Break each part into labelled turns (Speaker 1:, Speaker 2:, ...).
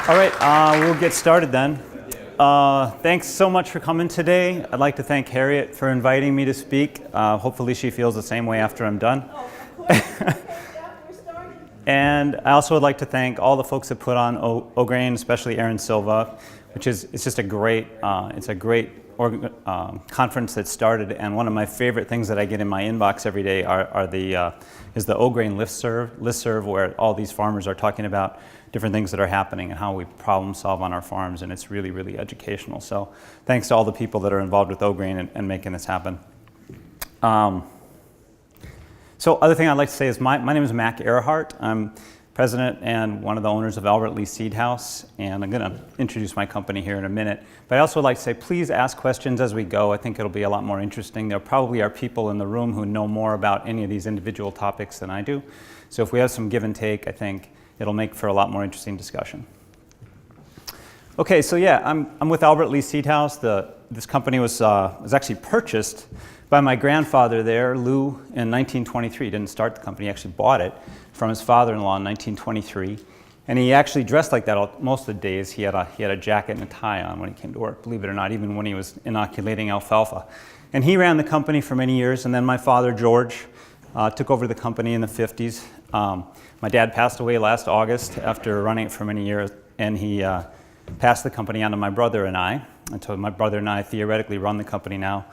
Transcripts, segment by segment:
Speaker 1: All right, we'll get started then. Thanks so much for coming today. I'd like to thank Harriet for inviting me to speak. Hopefully she feels the same way after I'm done. And I also would like to thank all the folks that put on OGRAIN, especially Aaron Silva, which is it's just a great conference that started. And one of my favorite things that I get in my inbox every day is the OGRAIN listserv, where all these farmers are talking about different things that are happening and how we problem solve on our farms, and it's really, really educational. So thanks to all the people that are involved with OGRAIN and making this happen. So other thing I'd like to say is my name is Mac Ehrhardt. I'm president and one of the owners of Albert Lea Seed House, and I'm going to introduce my company here in a minute. But I also would like to say, please ask questions as we go. I think it'll be a lot more interesting. There probably are people in the room who know more about any of these individual topics than I do. So if we have some give and take, I think it'll make for a lot more interesting discussion. Okay, so yeah, I'm with Albert Lea Seed House. This company was actually purchased by my grandfather there, Lou, in 1923. He didn't start the company, he actually bought it from his father-in-law in 1923. And he actually dressed like that most of the days. He had a jacket and a tie on when he came to work, believe it or not, even when he was inoculating alfalfa. And he ran the company for many years, and then my father, George, took over the company in the 50s. My dad passed away last August after running it for many years, and he passed the company on to my brother and I. And so my brother and I theoretically run the company now.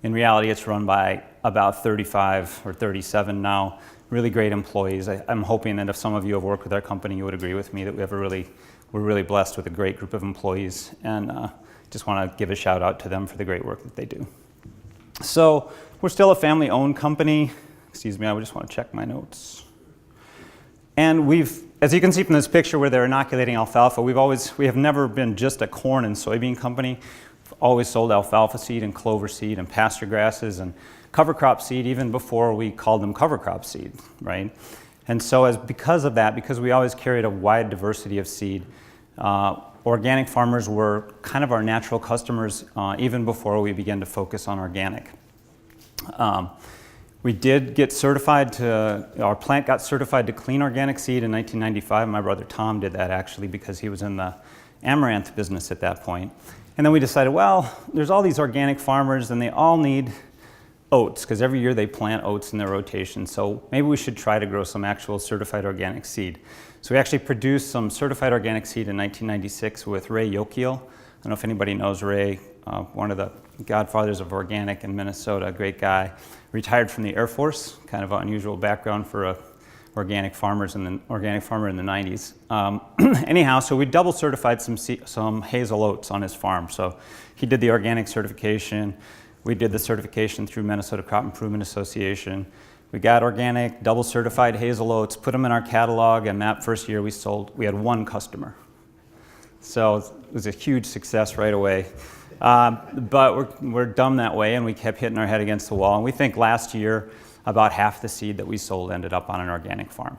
Speaker 1: In reality, it's run by about 35 or 37 now really great employees. I'm hoping that if some of you have worked with our company, you would agree with me that we're really blessed with a great group of employees, and just want to give a shout out to them for the great work that they do. So we're still a family-owned company. Excuse me, I just want to check my notes. And as you can see from this picture where they're inoculating alfalfa, we have never been just a corn and soybean company. We've always sold alfalfa seed and clover seed and pasture grasses and cover crop seed even before we called them cover crop seed, right? And so because of that, because we always carried a wide diversity of seed, organic farmers were kind of our natural customers even before we began to focus on organic. We did get certified our plant got certified to clean organic seed in 1995. My brother Tom did that actually because he was in the amaranth business at that point. And then we decided, well, there's all these organic farmers and they all need oats because every year they plant oats in their rotation. So maybe we should try to grow some actual certified organic seed. So we actually produced some certified organic seed in 1996 with Ray Yokiel. I don't know if anybody knows Ray, one of the godfathers of organic in Minnesota, a great guy. Retired from the Air Force, kind of an unusual background for a organic farmer in the 90s. Anyhow, so we double certified some hazel oats on his farm. So he did the organic certification. We did the certification through Minnesota Crop Improvement Association. We got organic, double certified hazel oats, put them in our catalog, and that first year we had one customer. So it was a huge success right away. But we're dumb that way, and we kept hitting our head against the wall. And we think last year, about half the seed that we sold ended up on an organic farm.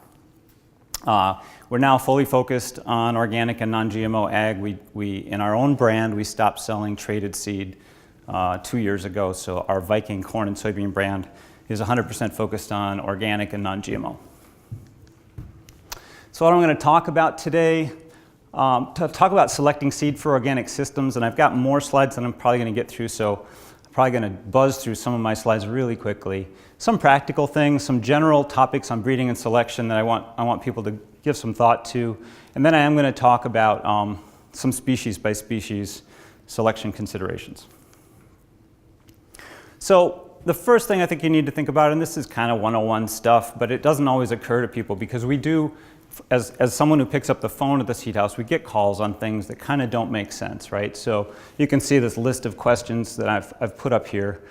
Speaker 1: We're now fully focused on organic and non-GMO ag. In our own brand, we stopped selling traded seed 2 years ago. So our Viking corn and soybean brand is 100% focused on organic and non-GMO. So what I'm going to talk about today, to talk about selecting seed for organic systems, and I've got more slides than I'm probably going to get through, so I'm probably going to buzz through some of my slides really quickly. Some practical things, some general topics on breeding and selection that I want people to give some thought to, and then I am going to talk about some species by species selection considerations. So the first thing I think you need to think about, and this is kind of 101 stuff, but it doesn't always occur to people because we do, as someone who picks up the phone at the seed house, we get calls on things that kind of don't make sense, right? So you can see this list of questions that I've put up here.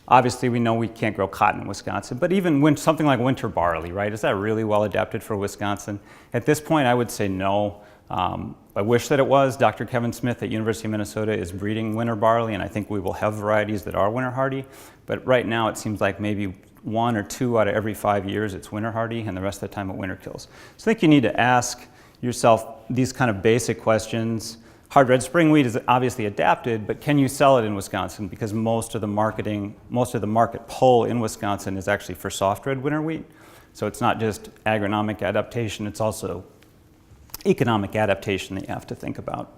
Speaker 1: Obviously, we know we can't grow cotton in Wisconsin, but even something like winter barley, right? Is that really well adapted for Wisconsin? At this point, I would say no. I wish that it was. Dr. Kevin Smith at University of Minnesota is breeding winter barley, and I think we will have varieties that are winter hardy. But right now, it seems like maybe 1 or 2 out of every 5 years it's winter hardy, and the rest of the time it winter kills. So I think you need to ask yourself these kind of basic questions. Hard red spring wheat is obviously adapted, but can you sell it in Wisconsin? Because most of the market pull in Wisconsin is actually for soft red winter wheat. So it's not just agronomic adaptation, it's also economic adaptation that you have to think about.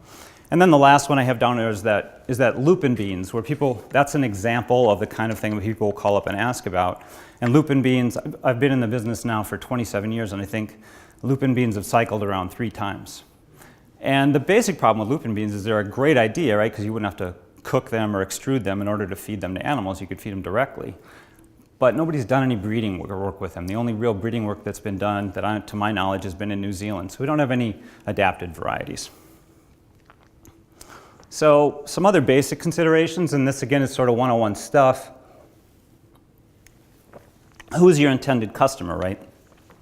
Speaker 1: And then the last one I have down there is that lupin beans, where people, that's an example of the kind of thing that people will call up and ask about. And lupin beans, I've been in the business now for 27 years, and I think lupin beans have cycled around 3 times. And the basic problem with lupin beans is they're a great idea, right? Because you wouldn't have to cook them or extrude them in order to feed them to animals. You could feed them directly. But nobody's done any breeding work with them. The only real breeding work that's been done, to my knowledge, has been in New Zealand. So we don't have any adapted varieties. So some other basic considerations, and this again is sort of 101 stuff. Who is your intended customer, right?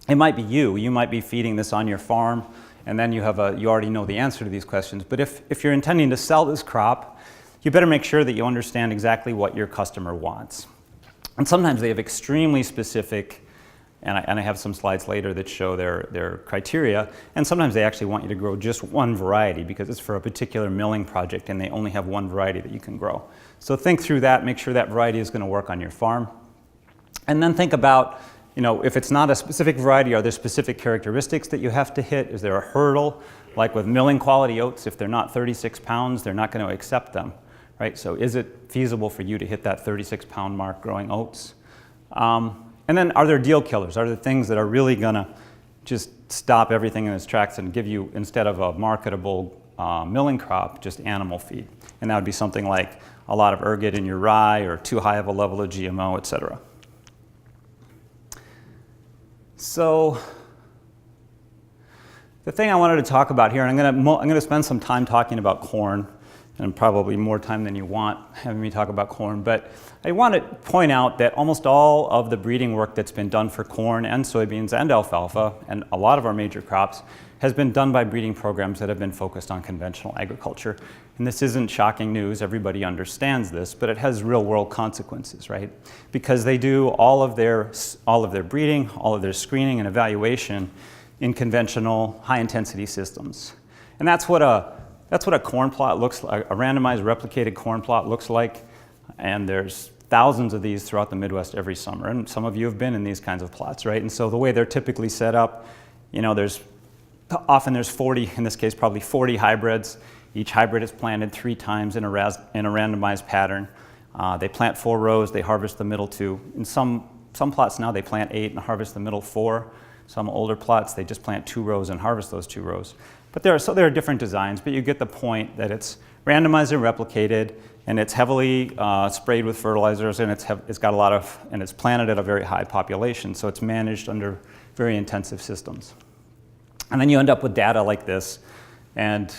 Speaker 1: It might be you. You might be feeding this on your farm, and then you already know the answer to these questions. But if you're intending to sell this crop, you better make sure that you understand exactly what your customer wants. And sometimes they have extremely specific, and I have some slides later that show their criteria, and sometimes they actually want you to grow just one variety because it's for a particular milling project and they only have one variety that you can grow. So think through that, make sure that variety is going to work on your farm. And then think about, if it's not a specific variety, are there specific characteristics that you have to hit? Is there a hurdle? Like with milling quality oats, if they're not 36 pounds, they're not going to accept them. Right? So is it feasible for you to hit that 36-pound mark growing oats? And then are there deal killers? Are there things that are really going to just stop everything in its tracks and give you, instead of a marketable milling crop, just animal feed? And that would be something like a lot of ergot in your rye or too high of a level of GMO, et cetera. So the thing I wanted to talk about here, and I'm going to spend some time talking about corn, and probably more time than you want having me talk about corn. But I want to point out that almost all of the breeding work that's been done for corn and soybeans and alfalfa, and a lot of our major crops, has been done by breeding programs that have been focused on conventional agriculture. And this isn't shocking news, everybody understands this, but it has real world consequences, right? Because they do all of their breeding, all of their screening and evaluation in conventional high intensity systems. And that's what a corn plot looks like, a randomized replicated corn plot looks like, and there's thousands of these throughout the Midwest every summer, and some of you have been in these kinds of plots, right? And so the way they're typically set up, often there's 40, in this case probably 40 hybrids. Each hybrid is planted 3 times in a randomized pattern. They plant 4 rows, they harvest the middle 2. In some plots now they plant 8 and harvest the middle 4. Some older plots, they just plant 2 rows and harvest those 2 rows. But there are different designs, but you get the point that it's randomized and replicated, and it's heavily sprayed with fertilizers, and it's got a lot of, and it's planted at a very high population, so it's managed under very intensive systems. And then you end up with data like this, and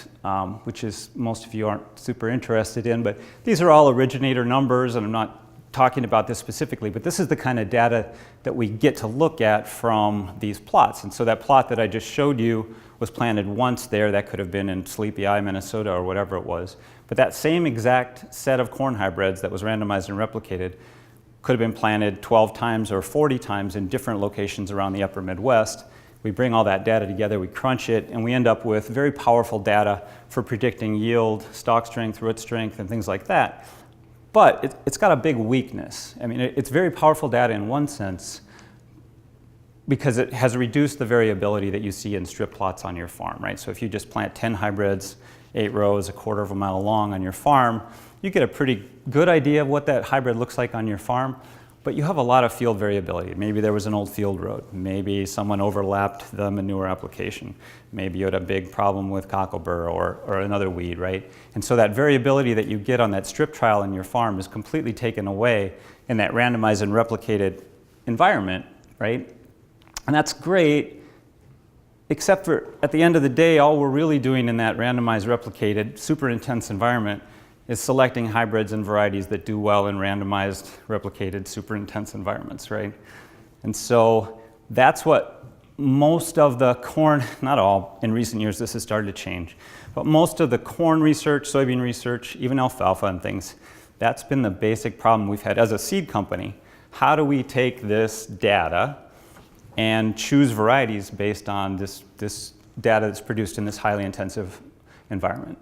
Speaker 1: which is most of you aren't super interested in, but these are all originator numbers, and I'm not talking about this specifically, but this is the kind of data that we get to look at from these plots. And so that plot that I just showed you was planted once there. That could have been in Sleepy Eye, Minnesota, or whatever it was. But that same exact set of corn hybrids that was randomized and replicated could have been planted 12 times or 40 times in different locations around the upper Midwest. We bring all that data together, we crunch it, and we end up with very powerful data for predicting yield, stalk strength, root strength, and things like that. But it's got a big weakness. I mean, it's very powerful data in one sense because it has reduced the variability that you see in strip plots on your farm, right? So if you just plant 10 hybrids, 8 rows, a quarter of a mile long on your farm, you get a pretty good idea of what that hybrid looks like on your farm, but you have a lot of field variability. Maybe there was an old field road. Maybe someone overlapped the manure application. Maybe you had a big problem with cocklebur or another weed, right? And so that variability that you get on that strip trial in your farm is completely taken away in that randomized and replicated environment, right? And that's great, except for at the end of the day, all we're really doing in that randomized, replicated, super intense environment is selecting hybrids and varieties that do well in randomized, replicated, super intense environments, right? And so that's what most of the corn, not all, in recent years this has started to change, but most of the corn research, soybean research, even alfalfa and things, that's been the basic problem we've had as a seed company. How do we take this data and choose varieties based on this data that's produced in this highly intensive environment?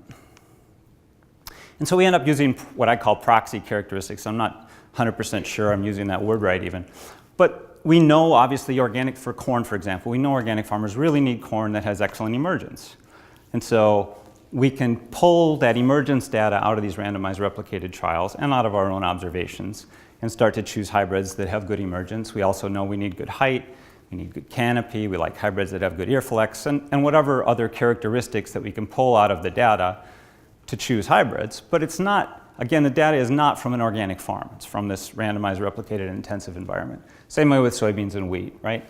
Speaker 1: And so we end up using what I call proxy characteristics. I'm not 100% sure I'm using that word right even. But we know, obviously, organic for corn, for example, we know organic farmers really need corn that has excellent emergence. And so we can pull that emergence data out of these randomized replicated trials and out of our own observations and start to choose hybrids that have good emergence. We also know we need good height, we need good canopy, we like hybrids that have good ear flex, and whatever other characteristics that we can pull out of the data to choose hybrids. But it's not, again, the data is not from an organic farm. It's from this randomized replicated intensive environment. Same way with soybeans and wheat, right?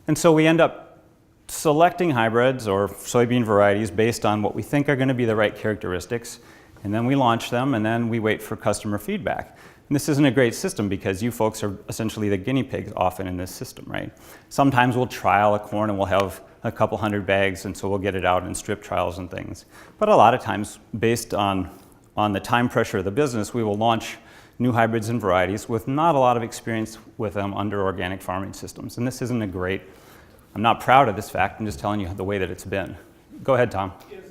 Speaker 1: And so we end up selecting hybrids or soybean varieties based on what we think are going to be the right characteristics, and then we launch them, and then we wait for customer feedback. And this isn't a great system because you folks are essentially the guinea pigs often in this system, right? Sometimes we'll trial a corn and we'll have a couple hundred bags, and so we'll get it out in strip trials and things. But a lot of times, based on the time pressure of the business, we will launch new hybrids and varieties with not a lot of experience with them under organic farming systems. And this isn't a great, I'm not proud of this fact, I'm just telling you the way that it's been. Go ahead, Tom.
Speaker 2: Is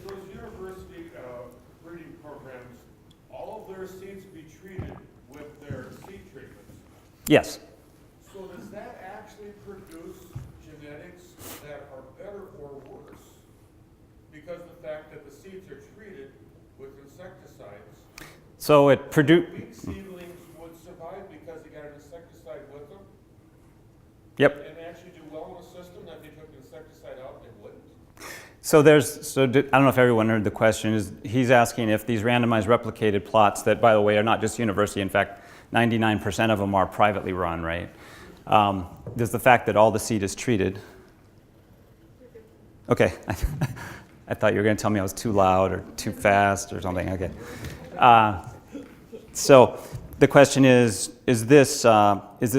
Speaker 2: those university breeding programs, all of their seeds be treated with their seed treatments?
Speaker 1: Yes.
Speaker 2: So does that actually produce genetics that are better or worse because of the fact that the seeds are treated with insecticides?
Speaker 1: So it produced.
Speaker 2: Wheat seedlings would survive because they got an insecticide with them?
Speaker 1: Yep.
Speaker 2: And actually do well in a system that if they took the insecticide out, they wouldn't?
Speaker 1: I don't know if everyone heard the question. He's asking if these randomized replicated plots that, by the way, are not just university, in fact, 99% of them are privately run, right? Does the fact that all the seed is treated. Okay. I thought you were going to tell me I was too loud or too fast or something. Okay. So the question is this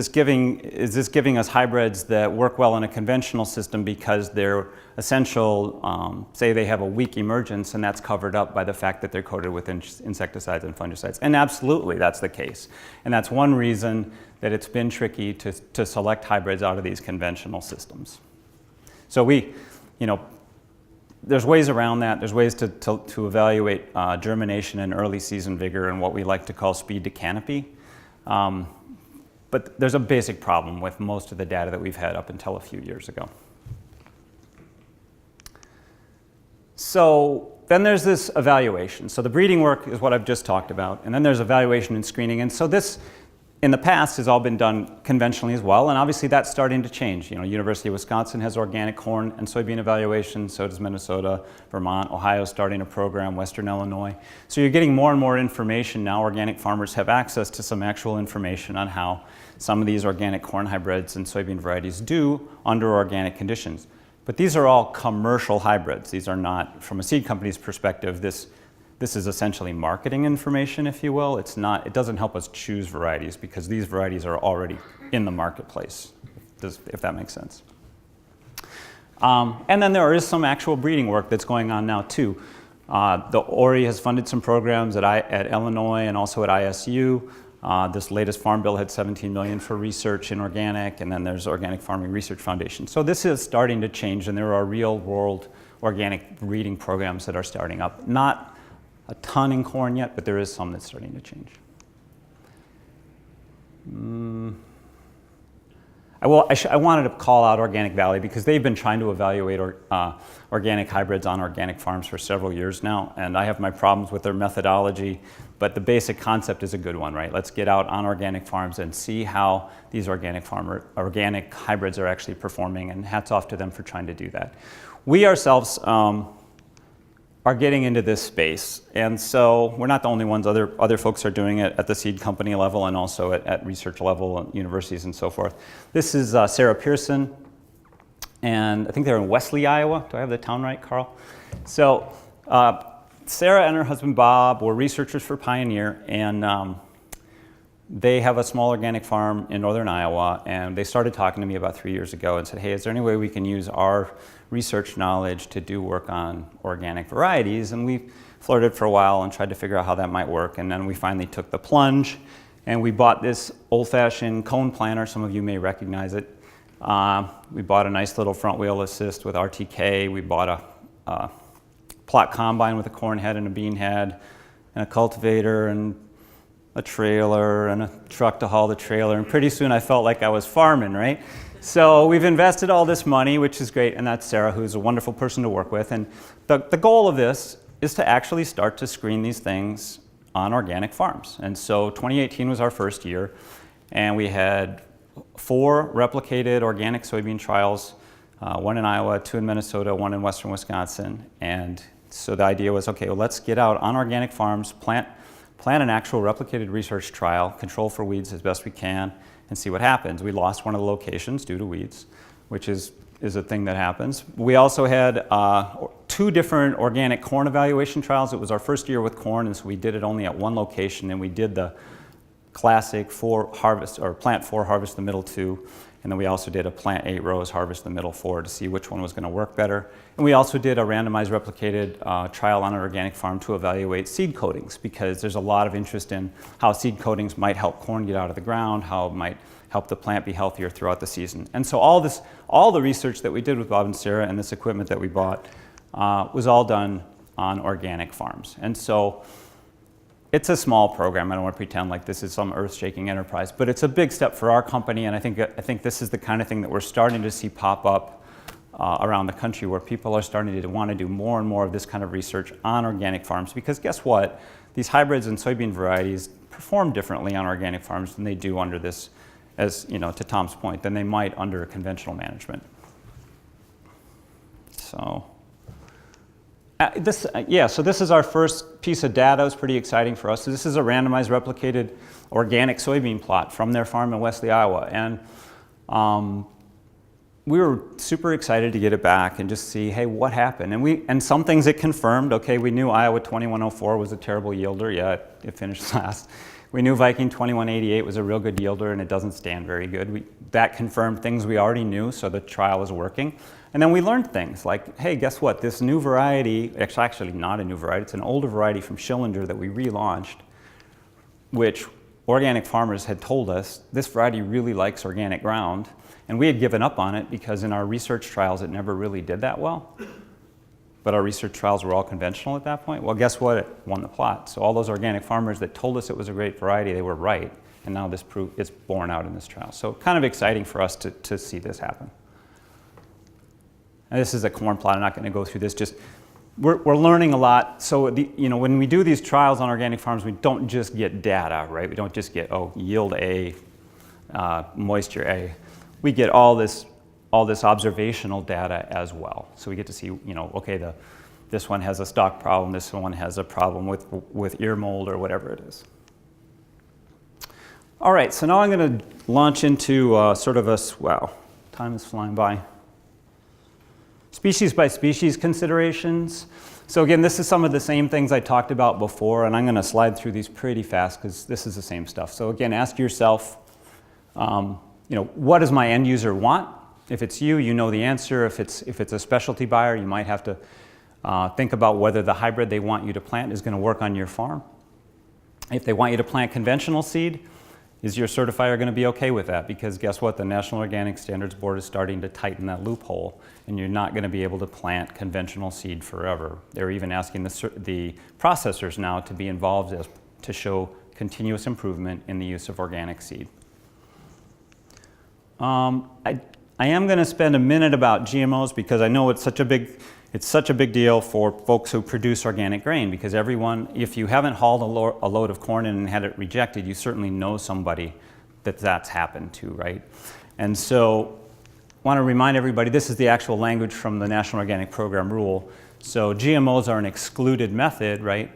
Speaker 1: giving us hybrids that work well in a conventional system because they're essential, say they have a weak emergence, and that's covered up by the fact that they're coated with insecticides and fungicides? And absolutely, that's the case. And that's one reason that it's been tricky to select hybrids out of these conventional systems. So there's ways around that. There's ways to evaluate germination and early season vigor and what we like to call speed to canopy. But there's a basic problem with most of the data that we've had up until a few years ago. So then there's this evaluation. So the breeding work is what I've just talked about. And then there's evaluation and screening. And so this, in the past, has all been done conventionally as well, and obviously that's starting to change. University of Wisconsin has organic corn and soybean evaluation, so does Minnesota, Vermont, Ohio starting a program, Western Illinois. So you're getting more and more information now. Organic farmers have access to some actual information on how some of these organic corn hybrids and soybean varieties do under organic conditions. But these are all commercial hybrids. These are not, from a seed company's perspective, this is essentially marketing information, if you will. It doesn't help us choose varieties because these varieties are already in the marketplace, if that makes sense. And then there is some actual breeding work that's going on now too. The ORI has funded some programs at Illinois and also at ISU. This latest farm bill had $17 million for research in organic, and then there's Organic Farming Research Foundation. So this is starting to change, and there are real world organic breeding programs that are starting up. Not a ton in corn yet, but there is some that's starting to change. I wanted to call out Organic Valley because they've been trying to evaluate organic hybrids on organic farms for several years now, and I have my problems with their methodology, but the basic concept is a good one, right? Let's get out on organic farms and see how these organic hybrids are actually performing, and hats off to them for trying to do that. We ourselves are getting into this space, and so we're not the only ones. Other folks are doing it at the seed company level and also at research level at universities and so forth. This is Sarah Pearson, and I think they're in Wesley, Iowa. Do I have the town right, Carl? So Sarah and her husband Bob were researchers for Pioneer, and they have a small organic farm in northern Iowa, and they started talking to me about 3 years ago and said, hey, is there any way we can use our research knowledge to do work on organic varieties? And we flirted for a while and tried to figure out how that might work, and then we finally took the plunge, and we bought this old-fashioned cone planter. Some of you may recognize it. We bought a nice little front wheel assist with RTK. We bought a plot combine with a corn head and a bean head and a cultivator and a trailer and a truck to haul the trailer, and pretty soon I felt like I was farming, right? So we've invested all this money, which is great, and that's Sarah, who's a wonderful person to work with. And the goal of this is to actually start to screen these things on organic farms. And so 2018 was our first year, and we had 4 replicated organic soybean trials, 1 in Iowa, 2 in Minnesota, 1 in western Wisconsin. And so the idea was, okay, well, let's get out on organic farms, plant an actual replicated research trial, control for weeds as best we can, and see what happens. We lost one of the locations due to weeds, which is a thing that happens. We also had 2 different organic corn evaluation trials. It was our first year with corn, and so we did it only at 1 location, and we did the classic 4 harvest, or plant 4, harvest the middle 2, and then we also did a plant 8 rows, harvest the middle 4 to see which one was going to work better. And we also did a randomized replicated trial on an organic farm to evaluate seed coatings, because there's a lot of interest in how seed coatings might help corn get out of the ground, how it might help the plant be healthier throughout the season. And so all the research that we did with Bob and Sarah and this equipment that we bought was all done on organic farms. And so it's a small program. I don't want to pretend like this is some earth-shaking enterprise, but it's a big step for our company, and I think this is the kind of thing that we're starting to see pop up around the country, where people are starting to want to do more and more of this kind of research on organic farms, because guess what? These hybrids and soybean varieties perform differently on organic farms than they do under this, as you know, to Tom's point, than they might under conventional management. So so this is our first piece of data. It's pretty exciting for us. So this is a randomized replicated organic soybean plot from their farm in Wesley, Iowa. And we were super excited to get it back and just see, hey, what happened? And some things it confirmed. Okay, we knew Iowa 2104 was a terrible yielder. Yeah, it finished last. We knew Viking 2188 was a real good yielder, and it doesn't stand very good. That confirmed things we already knew, so the trial was working. And then we learned things like, hey, guess what? This new variety, it's actually not a new variety, it's an older variety from Schillinger that we relaunched, which organic farmers had told us, this variety really likes organic ground. And we had given up on it because in our research trials, it never really did that well. But our research trials were all conventional at that point. Well, guess what? It won the plot. So all those organic farmers that told us it was a great variety, they were right. And now it's borne out in this trial. So kind of exciting for us to see this happen. And this is a corn plot. I'm not going to go through this. Just we're learning a lot. So when we do these trials on organic farms, we don't just get data, right? We don't just get yield A, moisture A. We get all this observational data as well. So we get to see, okay, this one has a stalk problem. This one has a problem with ear mold or whatever it is. All right. So now I'm going to launch into wow, time is flying by. Species by species considerations. So again, this is some of the same things I talked about before, and I'm going to slide through these pretty fast because this is the same stuff. So again, ask yourself, what does my end user want? If it's you know the answer. If it's a specialty buyer, you might have to think about whether the hybrid they want you to plant is going to work on your farm. If they want you to plant conventional seed, is your certifier going to be okay with that? Because guess what? The National Organic Standards Board is starting to tighten that loophole, and you're not going to be able to plant conventional seed forever. They're even asking the processors now to be involved to show continuous improvement in the use of organic seed. I am going to spend a minute about GMOs because I know it's such a big deal for folks who produce organic grain, because if you haven't hauled a load of corn in and had it rejected, you certainly know somebody that's happened to, right? And so I want to remind everybody, this is the actual language from the National Organic Program rule. So GMOs are an excluded method, right?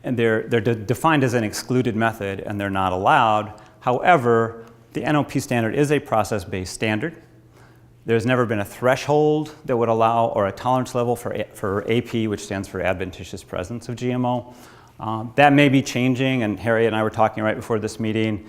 Speaker 1: And they're defined as an excluded method, and they're not allowed. However, the NOP standard is a process-based standard. There's never been a threshold that would allow, or a tolerance level for AP, which stands for adventitious presence of GMO. That may be changing, and Harriet and I were talking right before this meeting.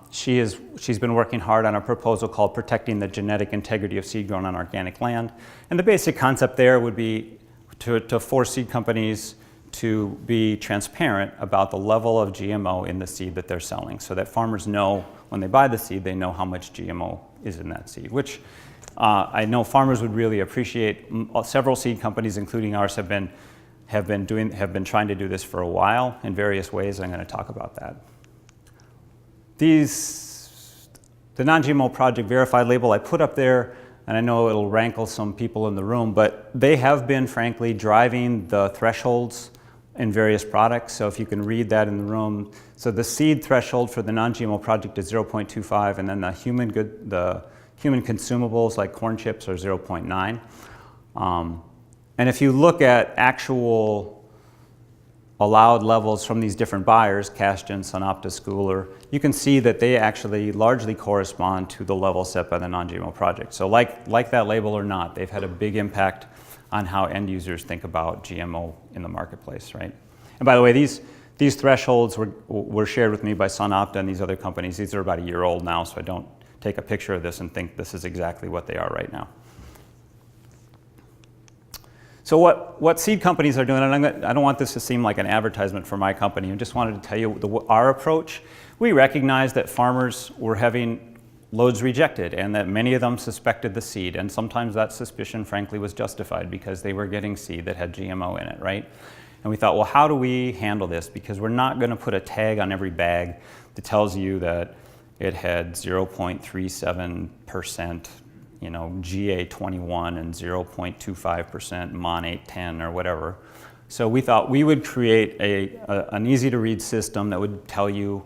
Speaker 1: She's been working hard on a proposal called Protecting the Genetic Integrity of Seed Grown on Organic Land. And the basic concept there would be to force seed companies to be transparent about the level of GMO in the seed that they're selling, so that farmers know when they buy the seed, they know how much GMO is in that seed, which I know farmers would really appreciate. Several seed companies, including ours, have been have been trying to do this for a while in various ways. I'm going to talk about that. The non-GMO project verified label I put up there, and I know it'll rankle some people in the room, but they have been, frankly, driving the thresholds in various products. So if you can read that in the room. So the seed threshold for the non-GMO project is 0.25, and then the human consumables like corn chips are 0.9. And if you look at actual allowed levels from these different buyers, Caston, Synopta, Schooler, you can see that they actually largely correspond to the level set by the non-GMO project. So like that label or not, they've had a big impact on how end users think about GMO in the marketplace, right? And by the way, these thresholds were shared with me by Synopta and these other companies. These are about a year old now, so I don't take a picture of this and think this is exactly what they are right now. So what seed companies are doing, and I don't want this to seem like an advertisement for my company, I just wanted to tell you our approach. We recognize that farmers were having loads rejected and that many of them suspected the seed, and sometimes that suspicion, frankly, was justified because they were getting seed that had GMO in it, right? And we thought, well, how do we handle this? Because we're not going to put a tag on every bag that tells you that it had 0.37%, GA21 and 0.25% Mon 810 or whatever. So we thought we would create an easy to read system that would tell you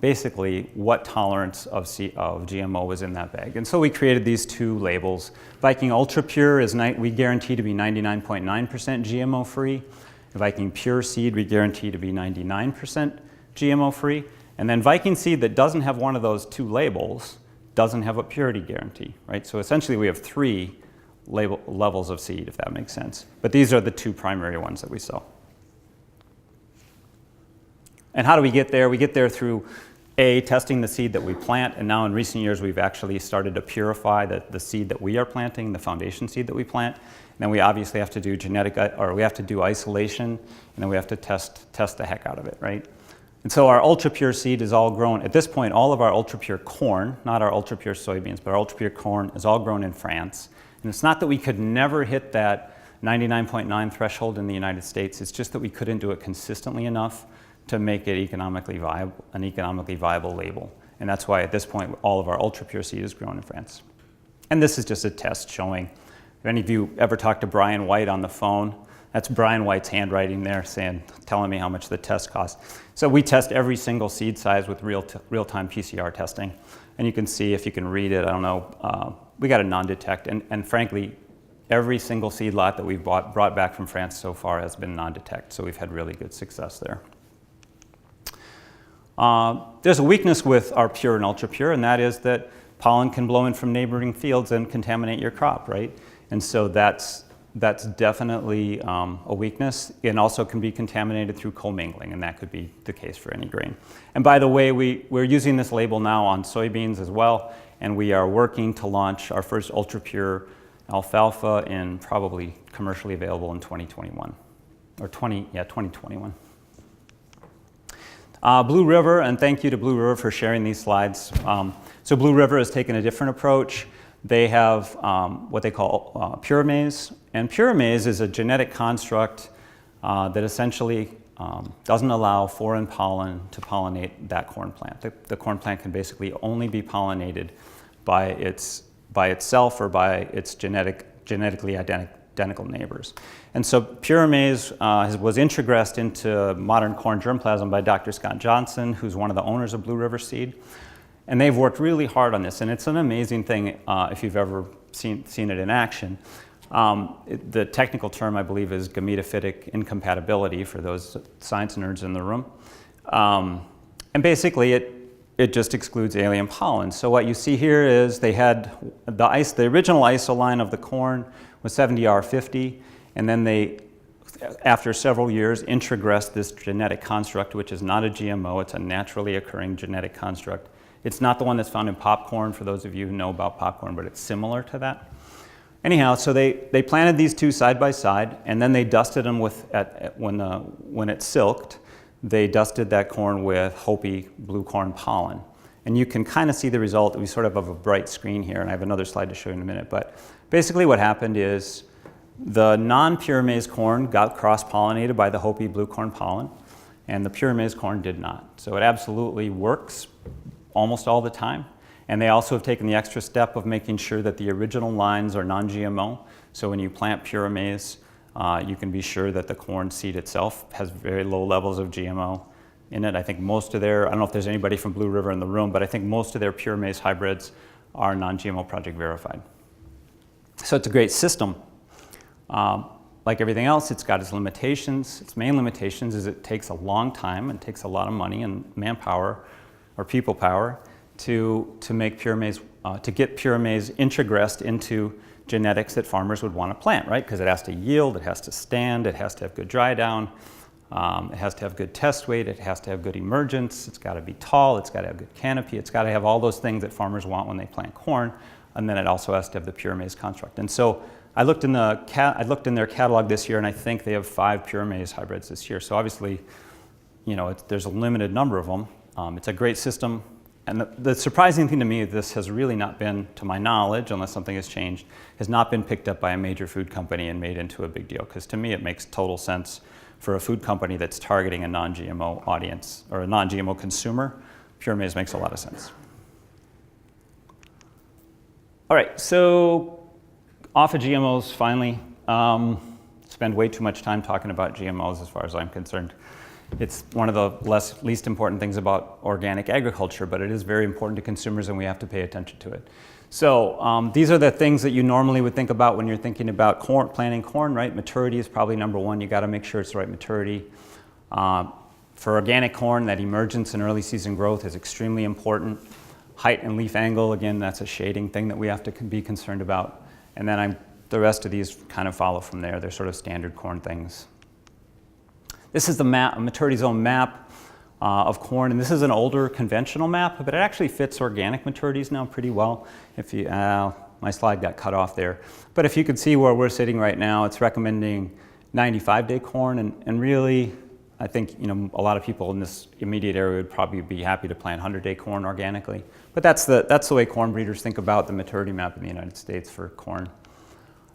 Speaker 1: basically what tolerance of GMO was in that bag. And so we created these two labels. Viking Ultra Pure we guarantee to be 99.9% GMO free. Viking Pure Seed we guarantee to be 99% GMO free. And then Viking Seed that doesn't have one of those two labels doesn't have a purity guarantee, right? So essentially we have three levels of seed, if that makes sense. But these are the two primary ones that we sell. And how do we get there? We get there through testing the seed that we plant, and now in recent years we've actually started to purify the seed that we are planting, the foundation seed that we plant. And then we obviously have to do we have to do isolation, and then we have to test the heck out of it, right? And so our ultra pure seed is all grown, at this point, all of our ultra pure corn, not our ultra pure soybeans, but our ultra pure corn is all grown in France. And it's not that we could never hit that 99.9 threshold in the United States, it's just that we couldn't do it consistently enough to make it an economically viable label. And that's why at this point, all of our ultra pure seed is grown in France. And this is just a test showing, if any of you ever talked to Brian White on the phone, that's Brian White's handwriting there telling me how much the test costs. So we test every single seed size with real-time PCR testing. And you can see, if you can read it, I don't know, we got a non-detect. And frankly, every single seed lot that we've brought back from France so far has been non-detect. So we've had really good success there. There's a weakness with our pure and ultra pure, and that is that pollen can blow in from neighboring fields and contaminate your crop, right? And so that's definitely a weakness. It also can be contaminated through commingling, and that could be the case for any grain. And by the way, we're using this label now on soybeans as well, and we are working to launch our first ultra pure alfalfa in probably commercially available in 2021, or 2021. Blue River, and thank you to Blue River for sharing these slides. So Blue River has taken a different approach. They have what they call pure maize. And pure maize is a genetic construct that essentially doesn't allow foreign pollen to pollinate that corn plant. The corn plant can basically only be pollinated by itself or by its genetically identical neighbors. And so pure maize was introgressed into modern corn germplasm by Dr. Scott Johnson, who's one of the owners of Blue River Seed. And they've worked really hard on this, and it's an amazing thing if you've ever seen it in action. The technical term, I believe, is gametophytic incompatibility for those science nerds in the room. And basically, it just excludes alien pollen. So what you see here is they had the original isoline of the corn was 70R50, and then they, after several years, introgressed this genetic construct, which is not a GMO, it's a naturally occurring genetic construct. It's not the one that's found in popcorn, for those of you who know about popcorn, but it's similar to that. Anyhow, so they planted these two side by side, and then they dusted them when it silked, they dusted that corn with Hopi blue corn pollen. And you can kind of see the result. We sort of have a bright screen here, and I have another slide to show you in a minute. But basically what happened is The non-pure maize corn got cross-pollinated by the Hopi blue corn pollen, and the pure maize corn did not. So it absolutely works almost all the time. And they also have taken the extra step of making sure that the original lines are non-GMO. So when you plant pure maize, you can be sure that the corn seed itself has very low levels of GMO in it. I think most of their, I don't know if there's anybody from Blue River in the room, but I think most of their pure maize hybrids are non-GMO project verified. So it's a great system. Like everything else, it's got its limitations. Its main limitations is it takes a long time and takes a lot of money and manpower or people power to make pure maize, to get pure maize introgressed into genetics that farmers would want to plant, right? Because it has to yield, it has to stand, it has to have good dry down, it has to have good test weight, it has to have good emergence, it's got to be tall, it's got to have good canopy, it's got to have all those things that farmers want when they plant corn, and then it also has to have the pure maize construct. And so I looked in their catalog this year, and I think they have 5 pure maize hybrids this year. So obviously, you know, there's a limited number of them. It's a great system. And the surprising thing to me, this has really not been, to my knowledge, unless something has changed, has not been picked up by a major food company and made into a big deal. Because to me, it makes total sense for a food company that's targeting a non-GMO audience or a non-GMO consumer. Pure maize makes a lot of sense. All right, so off of GMOs, finally. Spend way too much time talking about GMOs as far as I'm concerned. It's one of the least important things about organic agriculture, but it is very important to consumers and we have to pay attention to it. So these are the things that you normally would think about when you're thinking about corn, planting corn, right? Maturity is probably number one. You gotta make sure it's the right maturity. For organic corn, that emergence and early season growth is extremely important. Height and leaf angle, again, that's a shading thing that we have to be concerned about. And then the rest of these kind of follow from there. They're sort of standard corn things. This is the map, a maturity zone map of corn, and this is an older conventional map, but it actually fits organic maturities now pretty well. If you, my slide got cut off there. But if you could see where we're sitting right now, it's recommending 95-day corn, and really, I think, you know, a lot of people in this immediate area would probably be happy to plant 100-day corn organically. But that's the way corn breeders think about the maturity map in the United States for corn.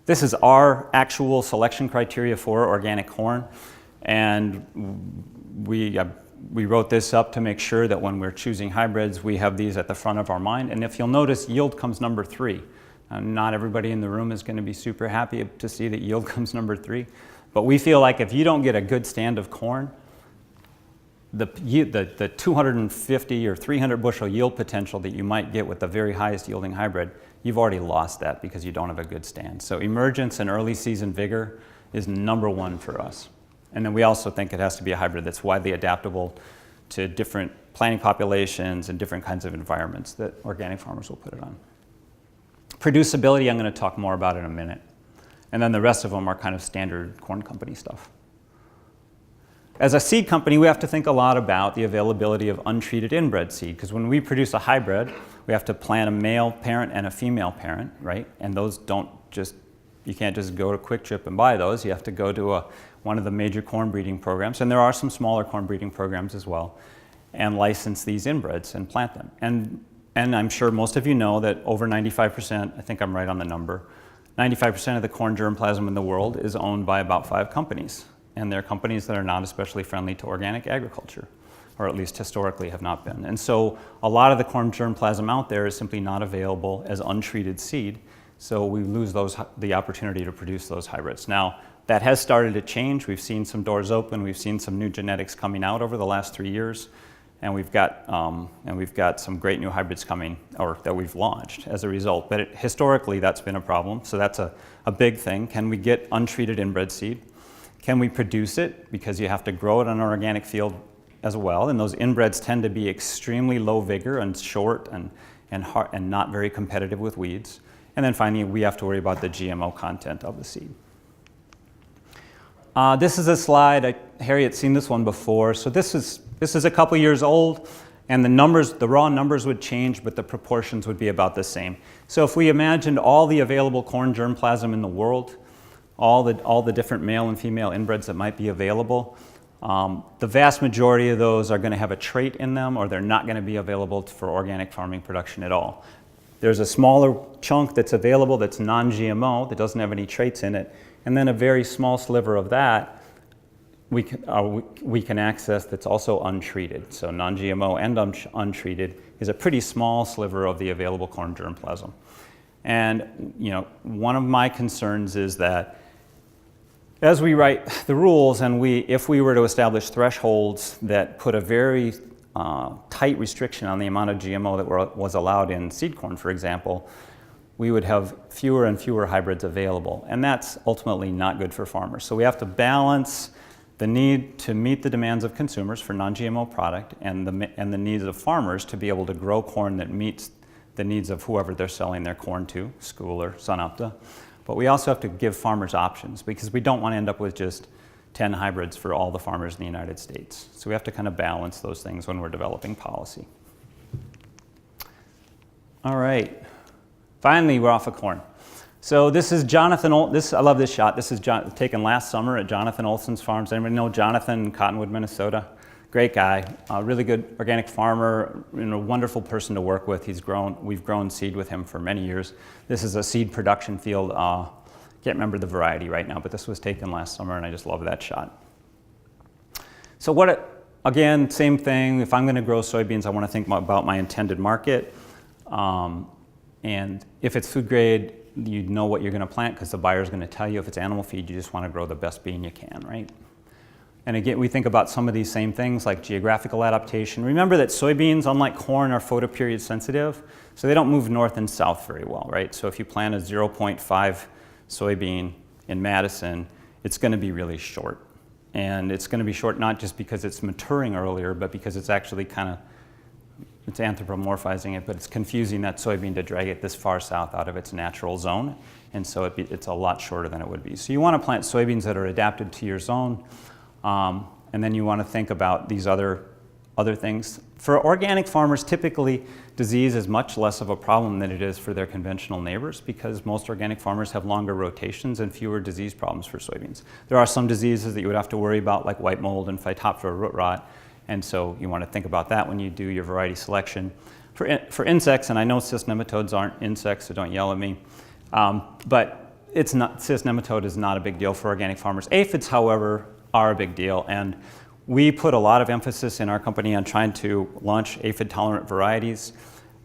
Speaker 1: This is our actual selection criteria for organic corn. And we wrote this up to make sure that when we're choosing hybrids, we have these at the front of our mind. And if you'll notice, yield comes number 3. Not everybody in the room is going to be super happy to see that yield comes number 3. But we feel like if you don't get a good stand of corn, the 250 or 300 bushel yield potential that you might get with the very highest yielding hybrid, you've already lost that because you don't have a good stand. So emergence and early season vigor is number 1 for us. And then we also think it has to be a hybrid that's widely adaptable to different planting populations and different kinds of environments that organic farmers will put it on. Producibility, I'm going to talk more about in a minute. And then the rest of them are kind of standard corn company stuff. As a seed company, we have to think a lot about the availability of untreated inbred seed, because when we produce a hybrid, we have to plant a male parent and a female parent, right? And those don't just, you can't just go to Quick Trip and buy those. You have to go to one of the major corn breeding programs, and there are some smaller corn breeding programs as well, and license these inbreds and plant them. And I'm sure most of you know that over 95%, I think I'm right on the number, 95% of the corn germplasm in the world is owned by about 5 companies. And they're companies that are not especially friendly to organic agriculture, or at least historically have not been. And so a lot of the corn germplasm out there is simply not available as untreated seed, so we lose the opportunity to produce those hybrids. Now, that has started to change. We've seen some doors open. We've seen some new genetics coming out over the last 3 years, and we've got some great new hybrids coming, or that we've launched as a result. But historically, that's been a problem. So that's a big thing. Can we get untreated inbred seed? Can we produce it? Because you have to grow it on an organic field as well. And those inbreds tend to be extremely low vigor and short and not very competitive with weeds. And then finally, we have to worry about the GMO content of the seed. This is a slide, Harry had seen this one before. So this is a couple years old, and the raw numbers would change, but the proportions would be about the same. So if we imagined all the available corn germplasm in the world, all the different male and female inbreds that might be available, the vast majority of those are going to have a trait in them, or they're not going to be available for organic farming production at all. There's a smaller chunk that's available that's non-GMO, that doesn't have any traits in it, and then a very small sliver of that we can access that's also untreated. So non-GMO and untreated is a pretty small sliver of the available corn germplasm. And one of my concerns is that as we write the rules, and if we were to establish thresholds that put a very tight restriction on the amount of GMO that was allowed in seed corn, for example, we would have fewer and fewer hybrids available. And that's ultimately not good for farmers. So we have to balance the need to meet the demands of consumers for non-GMO product and the needs of farmers to be able to grow corn that meets the needs of whoever they're selling their corn to, school or SunOpta. But we also have to give farmers options because we don't want to end up with just 10 hybrids for all the farmers in the United States. So we have to kind of balance those things when we're developing policy. All right. Finally, we're off of corn. So this is Jonathan, I love this shot. This is taken last summer at Jonathan Olson's farms. Anybody know Jonathan in Cottonwood, Minnesota? Great guy, really good organic farmer, wonderful person to work with. We've grown seed with him for many years. This is a seed production field. Can't remember the variety right now, but this was taken last summer and I just love that shot. So again, same thing. If I'm going to grow soybeans, I want to think about my intended market. And if it's food grade, you know what you're going to plant because the buyer's going to tell you. If it's animal feed, you just want to grow the best bean you can, right? And again, we think about some of these same things like geographical adaptation. Remember that soybeans, unlike corn, are photoperiod sensitive, so they don't move north and south very well, right? So if you plant a 0.5 soybean in Madison, it's going to be really short. And it's going to be short not just because it's maturing earlier, but because it's actually it's anthropomorphizing it, but it's confusing that soybean to drag it this far south out of its natural zone. And so it's a lot shorter than it would be. So you want to plant soybeans that are adapted to your zone. And then you want to think about these other things. For organic farmers, typically disease is much less of a problem than it is for their conventional neighbors because most organic farmers have longer rotations and fewer disease problems for soybeans. There are some diseases that you would have to worry about like white mold and Phytophthora root rot, and so you want to think about that when you do your variety selection. For insects, and I know cyst nematodes aren't insects, so don't yell at me, but cyst nematode is not a big deal for organic farmers. Aphids, however, are a big deal, and we put a lot of emphasis in our company on trying to launch aphid-tolerant varieties,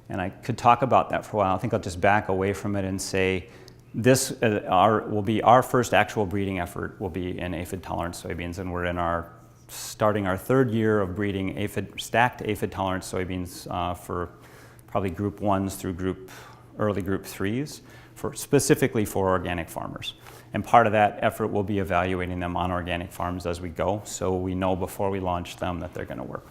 Speaker 1: and I could talk about that for a while. I think I'll just back away from it and say this will be our first actual breeding effort will be in aphid-tolerant soybeans, and we're starting our third year of breeding stacked aphid-tolerant soybeans for probably group 1s through early group 3s, specifically for organic farmers. And part of that effort will be evaluating them on organic farms as we go, so we know before we launch them that they're going to work.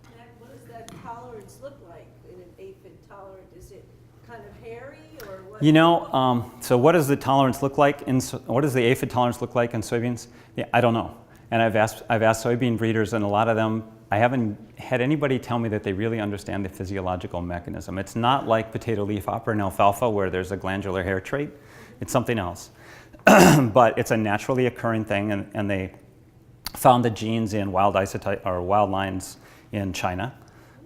Speaker 3: Matt, what does that tolerance look like in an aphid tolerant? Is it kind of hairy or what?
Speaker 1: So what does the tolerance look like what does the aphid tolerance look like in soybeans? Yeah, I don't know. And I've asked soybean breeders, and a lot of them, I haven't had anybody tell me that they really understand the physiological mechanism. It's not like potato leaf hopper and alfalfa where there's a glandular hair trait. It's something else. But it's a naturally occurring thing, and they found the genes in wild lines in China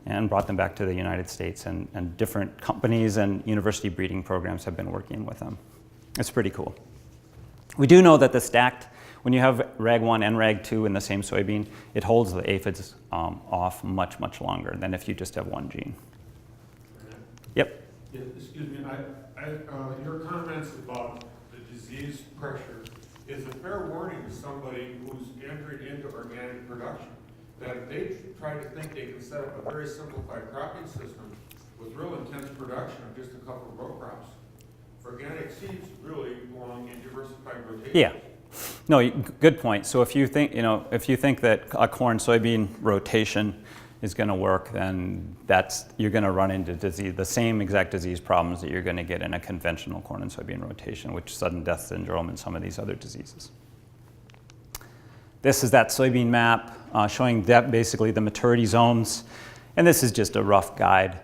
Speaker 1: and brought them back to the United States, and different companies and university breeding programs have been working with them. It's pretty cool. We do know that when you have rag1 and rag2 in the same soybean, it holds the aphids off much, much longer than if you just have one gene. Yep.
Speaker 2: Yeah, excuse me, your comments about the disease pressure is a fair warning to somebody who's entering into organic production, that if they try to think they can set up a very simplified cropping system with real intense production of just a couple of row crops, organic seeds really belong in diversified rotation.
Speaker 1: Yeah. No, good point. So if you think that a corn-soybean rotation is going to work, then you're going to run into the same exact disease problems that you're going to get in a conventional corn and soybean rotation, which sudden death syndrome and some of these other diseases. This is that soybean map showing basically the maturity zones, and this is just a rough guide.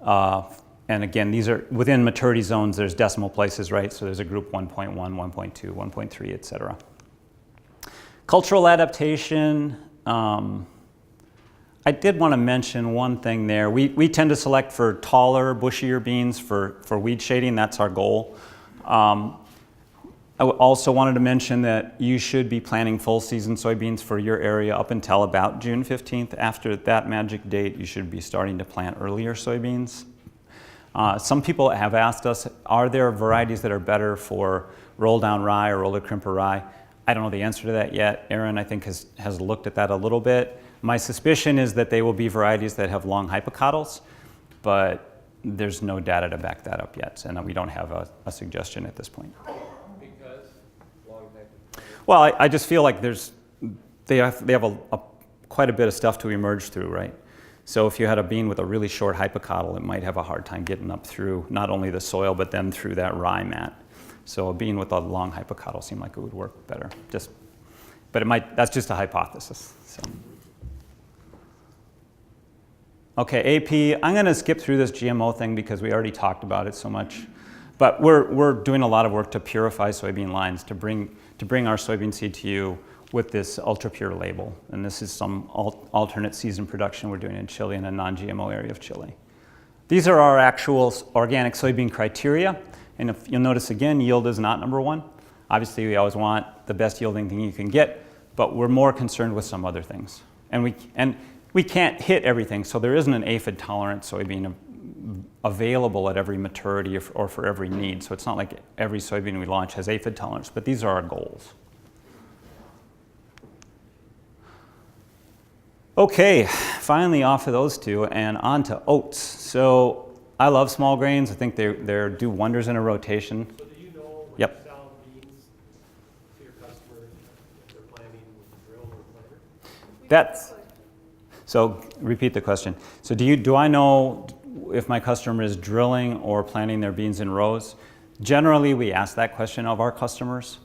Speaker 1: And again, these are within maturity zones, there's decimal places, right? So there's a group 1.1, 1.2, 1.3, et cetera. Cultural adaptation. I did want to mention one thing there. We tend to select for taller, bushier beans for weed shading. That's our goal. I also wanted to mention that you should be planting full season soybeans for your area up until about June 15th. After that magic date, you should be starting to plant earlier soybeans. Some people have asked us, are there varieties that are better for roll down rye or roller crimper rye? I don't know the answer to that yet. Aaron, I think, has looked at that a little bit. My suspicion is that they will be varieties that have long hypocotyls, but there's no data to back that up yet, and we don't have a suggestion at this point. Well, I just feel like they have quite a bit of stuff to emerge through, right? So if you had a bean with a really short hypocotyl, it might have a hard time getting up through not only the soil, but then through that rye mat. So a bean with a long hypocotyl seemed like it would work better. But that's just a hypothesis. So. Okay, AP, I'm gonna skip through this GMO thing because we already talked about it so much. But we're doing a lot of work to purify soybean lines, to bring our soybean seed to you with this ultra pure label. And this is some alternate season production we're doing in Chile, in a non-GMO area of Chile. These are our actual organic soybean criteria. And if you'll notice again, yield is not number one. Obviously, we always want the best yielding thing you can get, but we're more concerned with some other things. And we can't hit everything, so there isn't an aphid tolerant soybean available at every maturity or for every need. So it's not like every soybean we launch has aphid tolerance, but these are our goals. Okay, finally off of those two and on to oats. So I love small grains. I think they do wonders in a rotation.
Speaker 4: So do you know when
Speaker 1: Yep.
Speaker 4: you sell beans to your customers, if they're planting with drill or planter?
Speaker 1: So repeat the question. So do I know if my customer is drilling or planting their beans in rows? Generally, we ask that question of our customers.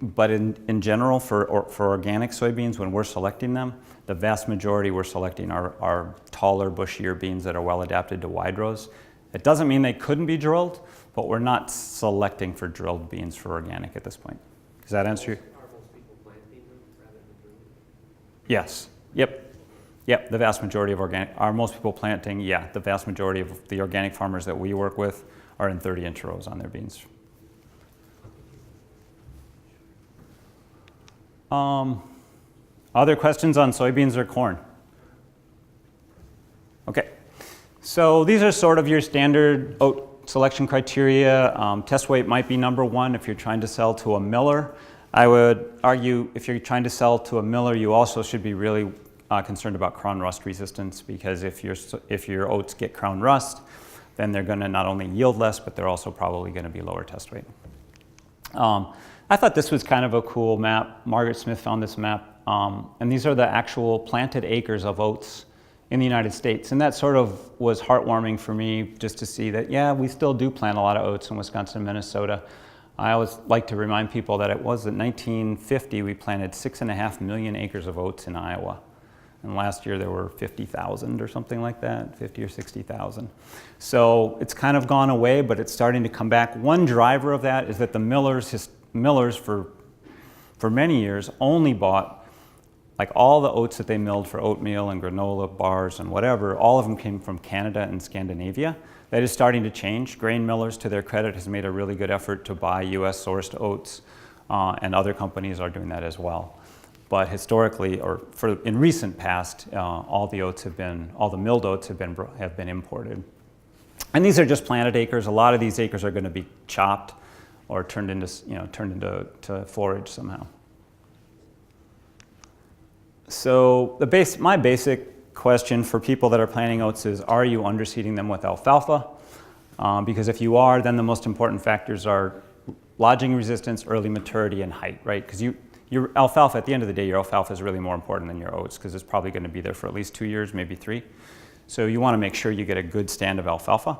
Speaker 1: But in general, for organic soybeans, when we're selecting them, the vast majority we're selecting are taller, bushier beans that are well adapted to wide rows. It doesn't mean they couldn't be drilled, but we're not selecting for drilled beans for organic at this point. Does that answer you?
Speaker 4: Are most people planting them rather than drilling?
Speaker 1: Yes. Yep. The vast majority of are most people planting? Yeah. The vast majority of the organic farmers that we work with are in 30-inch rows on their beans. Other questions on soybeans or corn? Okay. So these are sort of your standard oat selection criteria. Test weight might be number one if you're trying to sell to a miller. I would argue if you're trying to sell to a miller, you also should be really concerned about crown rust resistance, because if your oats get crown rust, then they're going to not only yield less, but they're also probably going to be lower test weight. I thought this was kind of a cool map. Margaret Smith found this map, and these are the actual planted acres of oats in the United States. And that sort of was heartwarming for me, just to see that, yeah, we still do plant a lot of oats in Wisconsin and Minnesota. I always like to remind people that it was in 1950 we planted 6.5 million acres of oats in Iowa. And last year there were 50,000 or something like that, 50 or 60,000. So it's kind of gone away, but it's starting to come back. One driver of that is that the millers for many years only bought, like all the oats that they milled for oatmeal and granola bars and whatever, all of them came from Canada and Scandinavia. That is starting to change. Grain millers, to their credit, has made a really good effort to buy US sourced oats, and other companies are doing that as well. But historically, in recent past, all the milled oats have been imported. And these are just planted acres. A lot of these acres are going to be chopped or turned into forage somehow. So my basic question for people that are planting oats is, are you underseeding them with alfalfa? Because if you are, then the most important factors are lodging resistance, early maturity, and height, right? Because your alfalfa, at the end of the day, your alfalfa is really more important than your oats, because it's probably going to be there for at least 2 years, maybe 3. So you want to make sure you get a good stand of alfalfa.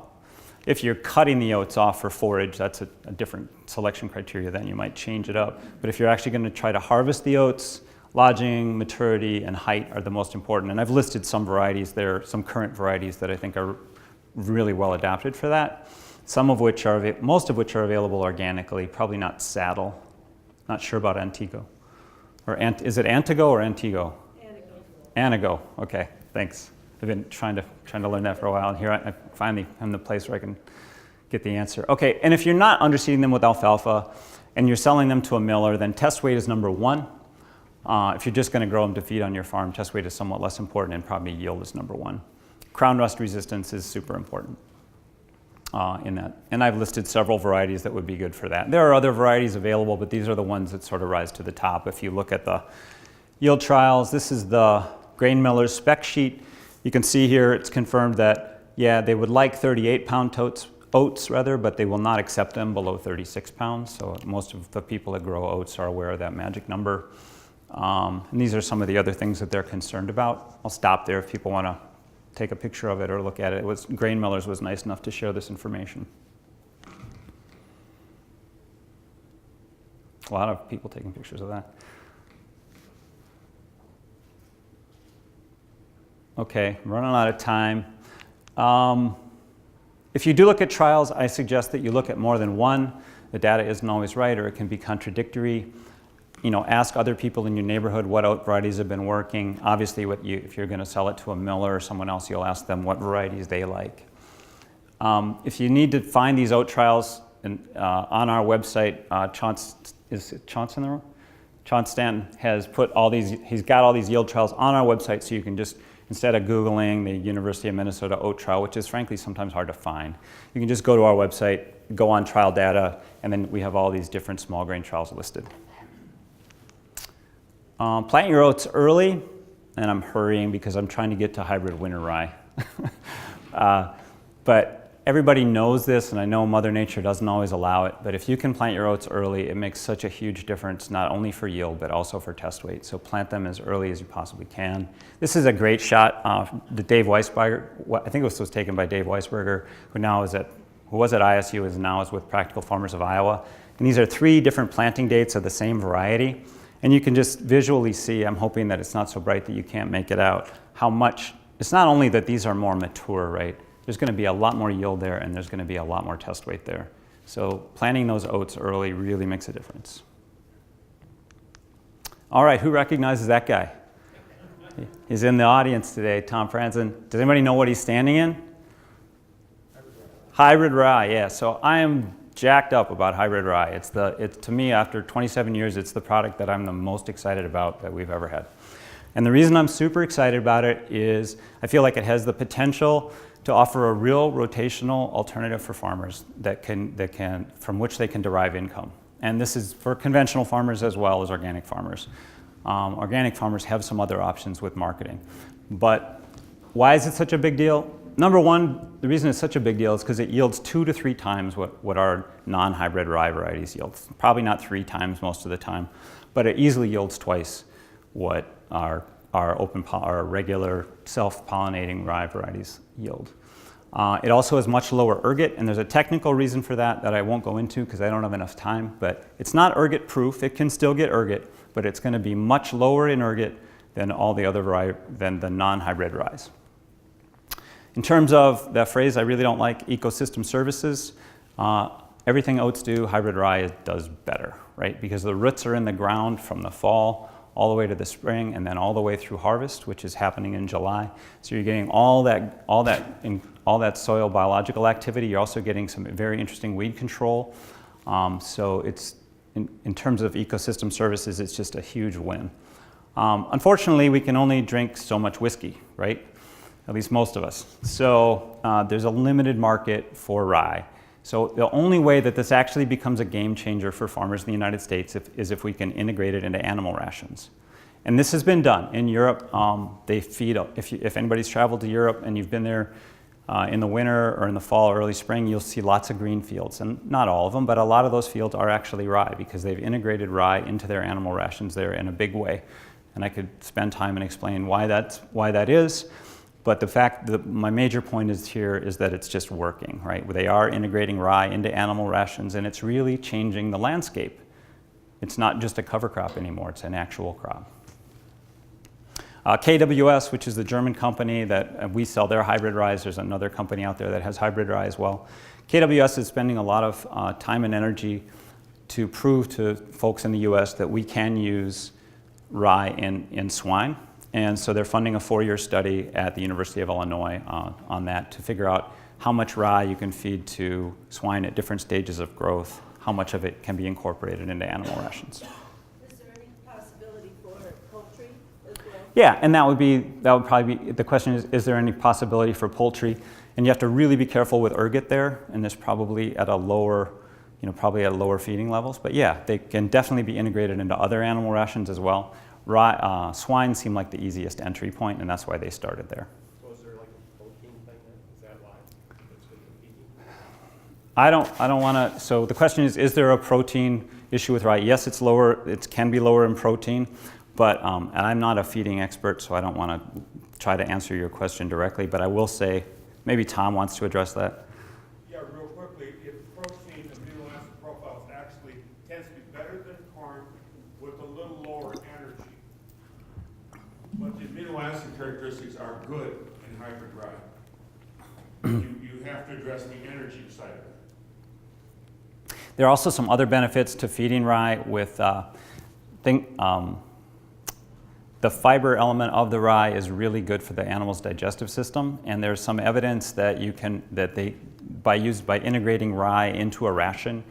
Speaker 1: If you're cutting the oats off for forage, that's a different selection criteria, then you might change it up. But if you're actually going to try to harvest the oats, lodging, maturity, and height are the most important. And I've listed some varieties there, some current varieties that I think are really well adapted for that. Most of which are available organically, probably not saddle. Not sure about Antigo. Is it Antigo or Antigo?
Speaker 3: Anago.
Speaker 1: Anago, okay. Thanks. I've been trying to learn that for a while, and here I finally am in the place where I can get the answer. Okay, and if you're not underseeding them with alfalfa and you're selling them to a miller, then test weight is number one. If you're just going to grow them to feed on your farm, test weight is somewhat less important, and probably yield is number one. Crown rust resistance is super important in that. And I've listed several varieties that would be good for that. There are other varieties available, but these are the ones that sort of rise to the top. If you look at the yield trials, this is the grain miller's spec sheet. You can see here it's confirmed that, yeah, they would like 38-pound oats, but they will not accept them below 36 pounds. So most of the people that grow oats are aware of that magic number. And these are some of the other things that they're concerned about. I'll stop there if people want to take a picture of it or look at it. Grain Millers was nice enough to share this information. A lot of people taking pictures of that. Okay, I'm running out of time. If you do look at trials, I suggest that you look at more than one. The data isn't always right, or it can be contradictory. You know, ask other people in your neighborhood what oat varieties have been working. Obviously, if you're going to sell it to a miller or someone else, you'll ask them what varieties they like. If you need to find these oat trials on our website, Chauncey in the room? Chauncey Stanton has put all these. He's got all these yield trials on our website, so you can just, instead of Googling the University of Minnesota oat trial, which is frankly sometimes hard to find, you can just go to our website, go on trial data, and then we have all these different small grain trials listed. Plant your oats early, and I'm hurrying because I'm trying to get to hybrid winter rye. But everybody knows this, and I know Mother Nature doesn't always allow it, but if you can plant your oats early, it makes such a huge difference, not only for yield, but also for test weight. So plant them as early as you possibly can. This is a great shot. The Dave Weisberger, I think this was taken by Dave Weisberger, who was at ISU, now is with Practical Farmers of Iowa. And these are 3 different planting dates of the same variety. And you can just visually see, I'm hoping that it's not so bright that you can't make it out, how much, it's not only that these are more mature, right? There's going to be a lot more yield there, and there's going to be a lot more test weight there. So planting those oats early really makes a difference. All right, who recognizes that guy? He's in the audience today, Tom Franzen. Does anybody know what he's standing in? Hybrid rye, yeah. So I am jacked up about hybrid rye. It's to me, after 27 years, it's the product that I'm the most excited about that we've ever had. And the reason I'm super excited about it is I feel like it has the potential to offer a real rotational alternative for farmers from which they can derive income. And this is for conventional farmers as well as organic farmers. Organic farmers have some other options with marketing. But why is it such a big deal? Number one, the reason it's such a big deal is because it yields 2 to 3 times what our non-hybrid rye varieties yield. Probably not 3 times most of the time, but it easily yields twice what our regular self-pollinating rye varieties yield. It also has much lower ergot, and there's a technical reason for that I won't go into because I don't have enough time, but it's not ergot proof. It can still get ergot, but it's going to be much lower in ergot than all the other than the non-hybrid ryes. In terms of that phrase, I really don't like ecosystem services. Everything oats do, hybrid rye does better, right? Because the roots are in the ground from the fall all the way to the spring, and then all the way through harvest, which is happening in July. So you're getting all that soil biological activity. You're also getting some very interesting weed control. So it's in terms of ecosystem services, it's just a huge win. Unfortunately, we can only drink so much whiskey, right? At least most of us. So there's a limited market for rye. So the only way that this actually becomes a game changer for farmers in the United States is if we can integrate it into animal rations. And this has been done. In Europe, they feed, if anybody's traveled to Europe and you've been there in the winter or in the fall or early spring, you'll see lots of green fields. And not all of them, but a lot of those fields are actually rye because they've integrated rye into their animal rations there in a big way. And I could spend time and explain why that is. But the fact that my major point is that it's just working, right? They are integrating rye into animal rations, and it's really changing the landscape. It's not just a cover crop anymore, it's an actual crop. KWS, which is the German company that we sell their hybrid rye, there's another company out there that has hybrid rye as well. KWS is spending a lot of time and energy to prove to folks in the US that we can use rye in swine. And so they're funding a 4-year study at the University of Illinois on that to figure out how much rye you can feed to swine at different stages of growth, how much of it can be incorporated into animal rations.
Speaker 3: Is there any possibility for poultry as well?
Speaker 1: Yeah, and that would probably be, the question is there any possibility for poultry? And you have to really be careful with ergot there, and there's probably at a lower, probably at lower feeding levels. But yeah, they can definitely be integrated into other animal rations as well. Swine seem like the easiest entry point, and that's why they started there.
Speaker 4: So is there like a protein thing then? Is that why it's good for feeding?
Speaker 1: I don't want to, so the question is there a protein issue with rye? Yes, it's lower, it can be lower in protein, but, and I'm not a feeding expert, so I don't want to try to answer your question directly, but I will say, maybe Tom wants to address that.
Speaker 2: Yeah, real quickly, if protein amino acid profiles actually tends to be better than corn with a little lower energy. But the amino acid characteristics are good in hybrid rye. You have to address the energy side of it.
Speaker 1: There are also some other benefits to feeding rye with, the fiber element of the rye is really good for the animal's digestive system, and there's some evidence that by integrating rye into a ration,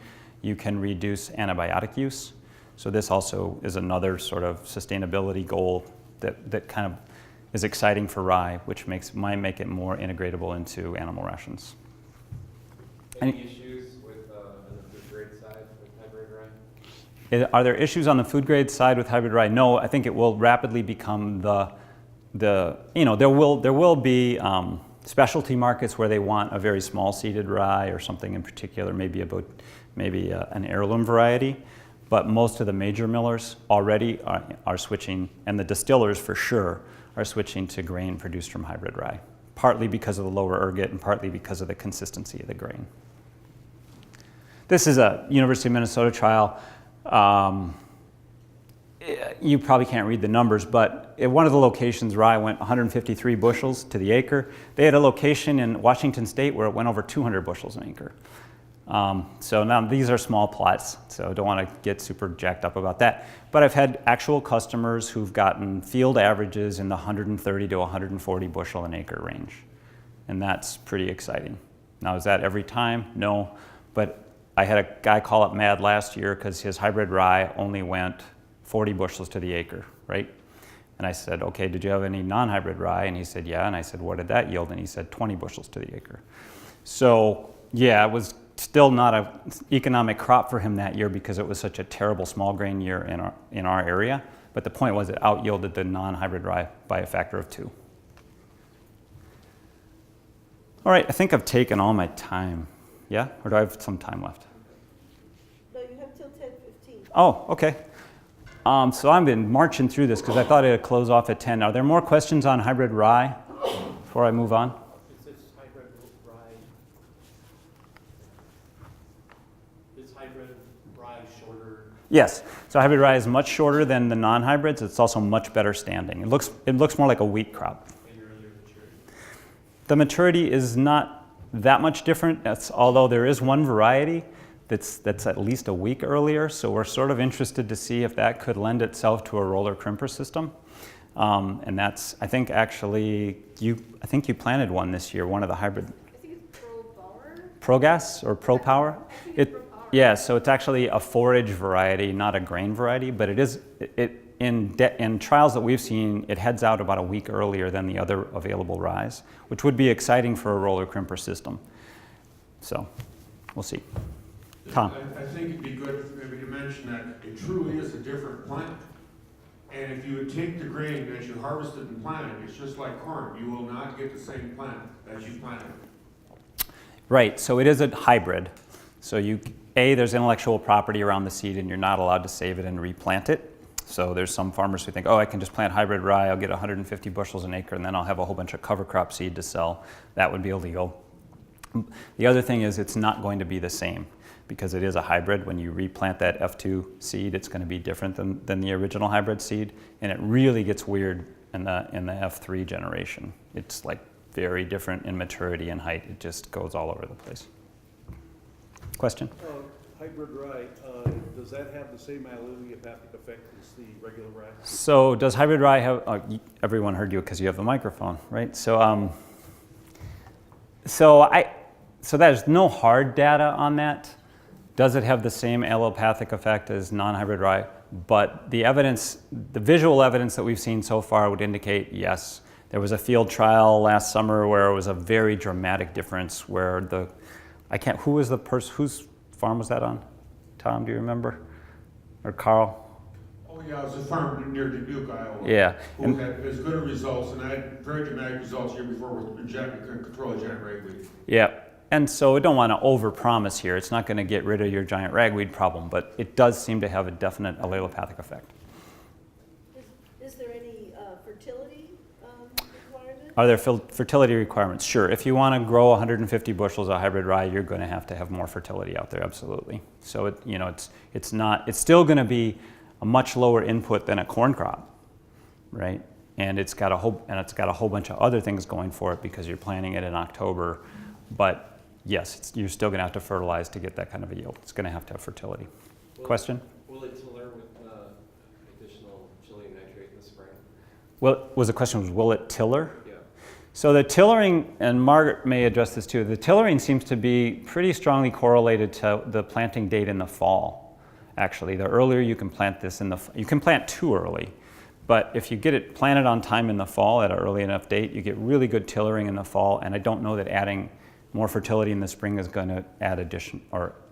Speaker 1: you can reduce antibiotic use. So this also is another sort of sustainability goal that kind of is exciting for rye, which might make it more integratable into animal rations.
Speaker 5: Any issues with on the food grade side with hybrid rye?
Speaker 1: Are there issues on the food grade side with hybrid rye? No, I think it will rapidly become there will be specialty markets where they want a very small seeded rye or something in particular, maybe an heirloom variety. But most of the major millers already are switching, and the distillers for sure are switching to grain produced from hybrid rye, partly because of the lower ergot and partly because of the consistency of the grain. This is a University of Minnesota trial. You probably can't read the numbers, but at one of the locations, rye went 153 bushels to the acre. They had a location in Washington State where it went over 200 bushels an acre. So now these are small plots, so don't want to get super jacked up about that. But I've had actual customers who've gotten field averages in the 130 to 140 bushel an acre range. And that's pretty exciting. Now, is that every time? No. But I had a guy call up mad last year because his hybrid rye only went 40 bushels to the acre, right? And I said, okay, did you have any non-hybrid rye? And he said, yeah. And I said, what did that yield? And he said, 20 bushels to the acre. So yeah, it was still not an economic crop for him that year because it was such a terrible small grain year in our area. But the point was it out-yielded the non-hybrid rye by a factor of 2. All right, I think I've taken all my time. Yeah? Or do I have some time left?
Speaker 3: No, you have till 10:15.
Speaker 1: Oh, okay. So I've been marching through this because I thought it would close off at 10. Are there more questions on hybrid rye before I move on?
Speaker 4: Is this hybrid rye shorter?
Speaker 1: Yes. So hybrid rye is much shorter than the non-hybrids. It's also much better standing. It looks more like a wheat crop.
Speaker 4: And earlier maturity?
Speaker 1: The maturity is not that much different, although there is one variety that's at least a week earlier, so we're sort of interested to see if that could lend itself to a roller crimper system. And that's, I think actually, you planted one this year, one of the hybrid.
Speaker 3: I think it's Pro-Power.
Speaker 1: ProGas or ProPower?
Speaker 3: I think it's Pro-Power.
Speaker 1: Yeah, so it's actually a forage variety, not a grain variety, but in trials that we've seen, it heads out about a week earlier than the other available ryes, which would be exciting for a roller crimper system. So, we'll see. Tom?
Speaker 2: I think it'd be good maybe to mention that it truly is a different plant. And if you would take the grain that you harvested and planted, it's just like corn. You will not get the same plant as you planted.
Speaker 1: Right, so it is a hybrid. So there's intellectual property around the seed and you're not allowed to save it and replant it. So there's some farmers who think, oh, I can just plant hybrid rye, I'll get 150 bushels an acre, and then I'll have a whole bunch of cover crop seed to sell. That would be illegal. The other thing is it's not going to be the same because it is a hybrid. When you replant that F2 seed, it's going to be different than the original hybrid seed, and it really gets weird in the F3 generation. It's like very different in maturity and height. It just goes all over the place. Question?
Speaker 6: hybrid rye, does that have the same allelopathic effect as the regular rye?
Speaker 1: So does hybrid rye have, everyone heard you because you have the microphone, right? So, so there's no hard data on that. Does it have the same allelopathic effect as non-hybrid rye? But the evidence, the visual evidence that we've seen so far would indicate yes. There was a field trial last summer where it was a very dramatic difference where who was the person, whose farm was that on? Tom, do you remember? Or Carl?
Speaker 2: Oh, yeah, it was a farm near Dubuque, Iowa.
Speaker 1: Yeah.
Speaker 2: Who had as good results, and I had very dramatic results year before with control of giant ragweed.
Speaker 1: Yeah. And so we don't want to overpromise here. It's not going to get rid of your giant ragweed problem, but it does seem to have a definite allelopathic effect.
Speaker 3: Is there any fertility requirements?
Speaker 1: Are there fertility requirements? Sure. If you want to grow 150 bushels of hybrid rye, you're going to have more fertility out there, absolutely. So it's still going to be a much lower input than a corn crop, right? And it's got a whole bunch of other things going for it because you're planting it in October. But yes, you're still going to have to fertilize to get that kind of a yield. It's going to have fertility. Question?
Speaker 5: Will it tiller with additional chili nitrate in the spring?
Speaker 1: Well, the question was, will it tiller?
Speaker 5: Yeah.
Speaker 1: So the tillering, and Margaret may address this too, the tillering seems to be pretty strongly correlated to the planting date in the fall. Actually, the earlier you can plant this you can plant too early. But if you get it planted on time in the fall at an early enough date, you get really good tillering in the fall. And I don't know that adding more fertility in the spring is going to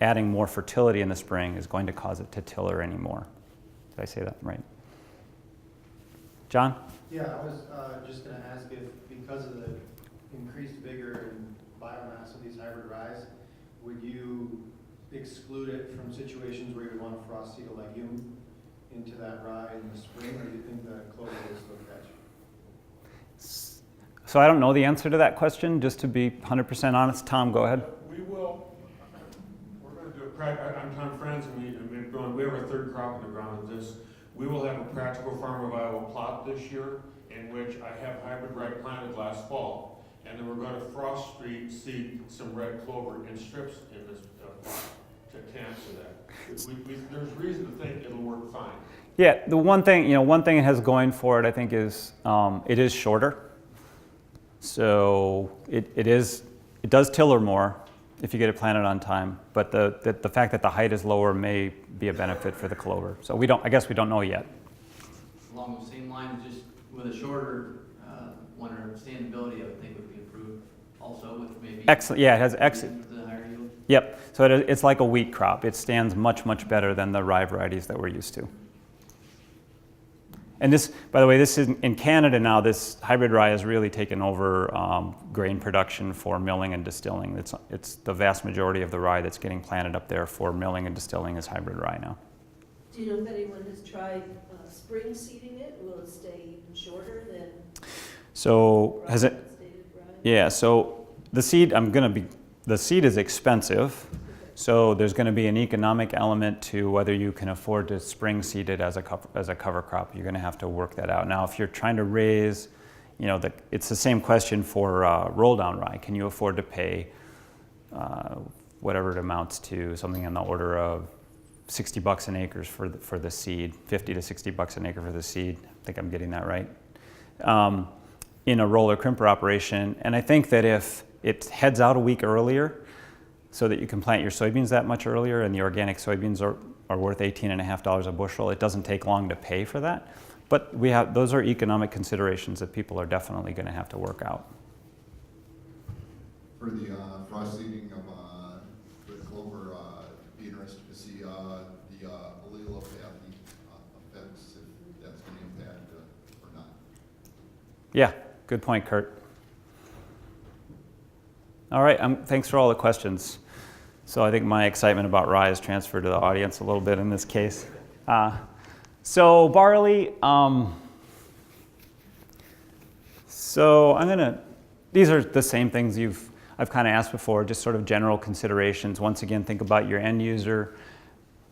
Speaker 1: adding more fertility in the spring is going to cause it to tiller anymore. Did I say that right? John?
Speaker 7: Yeah, I was just going to ask if, because of the increased vigor and biomass of these hybrid ryes, would you exclude it from situations where you want to frost seed a legume into that rye in the spring, or do you think the clover will still catch?
Speaker 1: So I don't know the answer to that question, just to be 100% honest. Tom, go ahead.
Speaker 2: We're going to do I'm Tom Franz, and we have our third crop in the ground of this. We will have a practical farm of Iowa plot this year, in which I have hybrid rye planted last fall, and then we're going to frost seed some red clover in strips in this plot to answer that. There's reason to think it'll work fine.
Speaker 1: Yeah, the one thing it has going for it, I think, is it is shorter. So it does tiller more if you get it planted on time, but the fact that the height is lower may be a benefit for the clover. So I guess we don't know yet.
Speaker 8: Along the same line, just with a shorter winter sustainability, I would think would be improved also with maybe.
Speaker 1: Excellent. Yeah, it has excellent.
Speaker 8: The higher yield.
Speaker 1: Yep. So it's like a wheat crop. It stands much, much better than the rye varieties that we're used to. And this, by the way, this is in Canada now. This hybrid rye has really taken over grain production for milling and distilling. It's the vast majority of the rye that's getting planted up there for milling and distilling is hybrid rye now.
Speaker 3: Do you know if anyone has tried spring seeding it? Will it stay even shorter than?
Speaker 1: So has it? Yeah. So the seed, the seed is expensive. So there's going to be an economic element to whether you can afford to spring seed it as a cover crop. You're going to have to work that out. Now, if you're trying to raise, it's the same question for roll down rye. Can you afford to pay whatever it amounts to, something on the order of $60 an acre for the seed, $50 to $60 an acre for the seed? I think I'm getting that right. In a roller crimper operation, and I think that if it heads out a week earlier, so that you can plant your soybeans that much earlier, and the organic soybeans are worth $18.50 a bushel. It doesn't take long to pay for that, but those are economic considerations that people are definitely going to have to work out.
Speaker 9: For the frost seeding of the clover, be interested to see the allelopathic effects, if that's going to impact or not.
Speaker 1: Yeah, good point, Kurt. All right, thanks for all the questions. So I think my excitement about rye is transferred to the audience a little bit in this case. So barley, these are the same things I've kind of asked before, just sort of general considerations. Once again, think about your end user.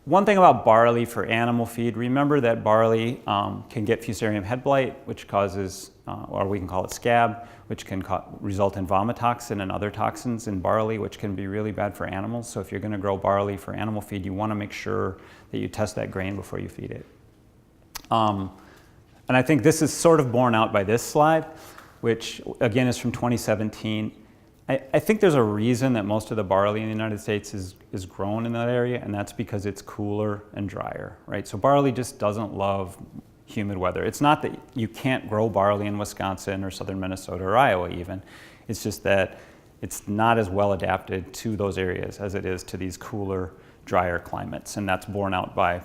Speaker 1: one thing about barley for animal feed, remember that barley can get fusarium head blight, which causes, or we can call it scab, which can result in vomitoxin and other toxins in barley, which can be really bad for animals. So if you're going to grow barley for animal feed, you want to make sure that you test that grain before you feed it. And I think this is sort of borne out by this slide, which again is from 2017. I think there's a reason that most of the barley in the United States is grown in that area, and that's because it's cooler and drier, right? So barley just doesn't love humid weather. It's not that you can't grow barley in Wisconsin or southern Minnesota or Iowa even. It's just that it's not as well adapted to those areas as it is to these cooler, drier climates, and that's borne out by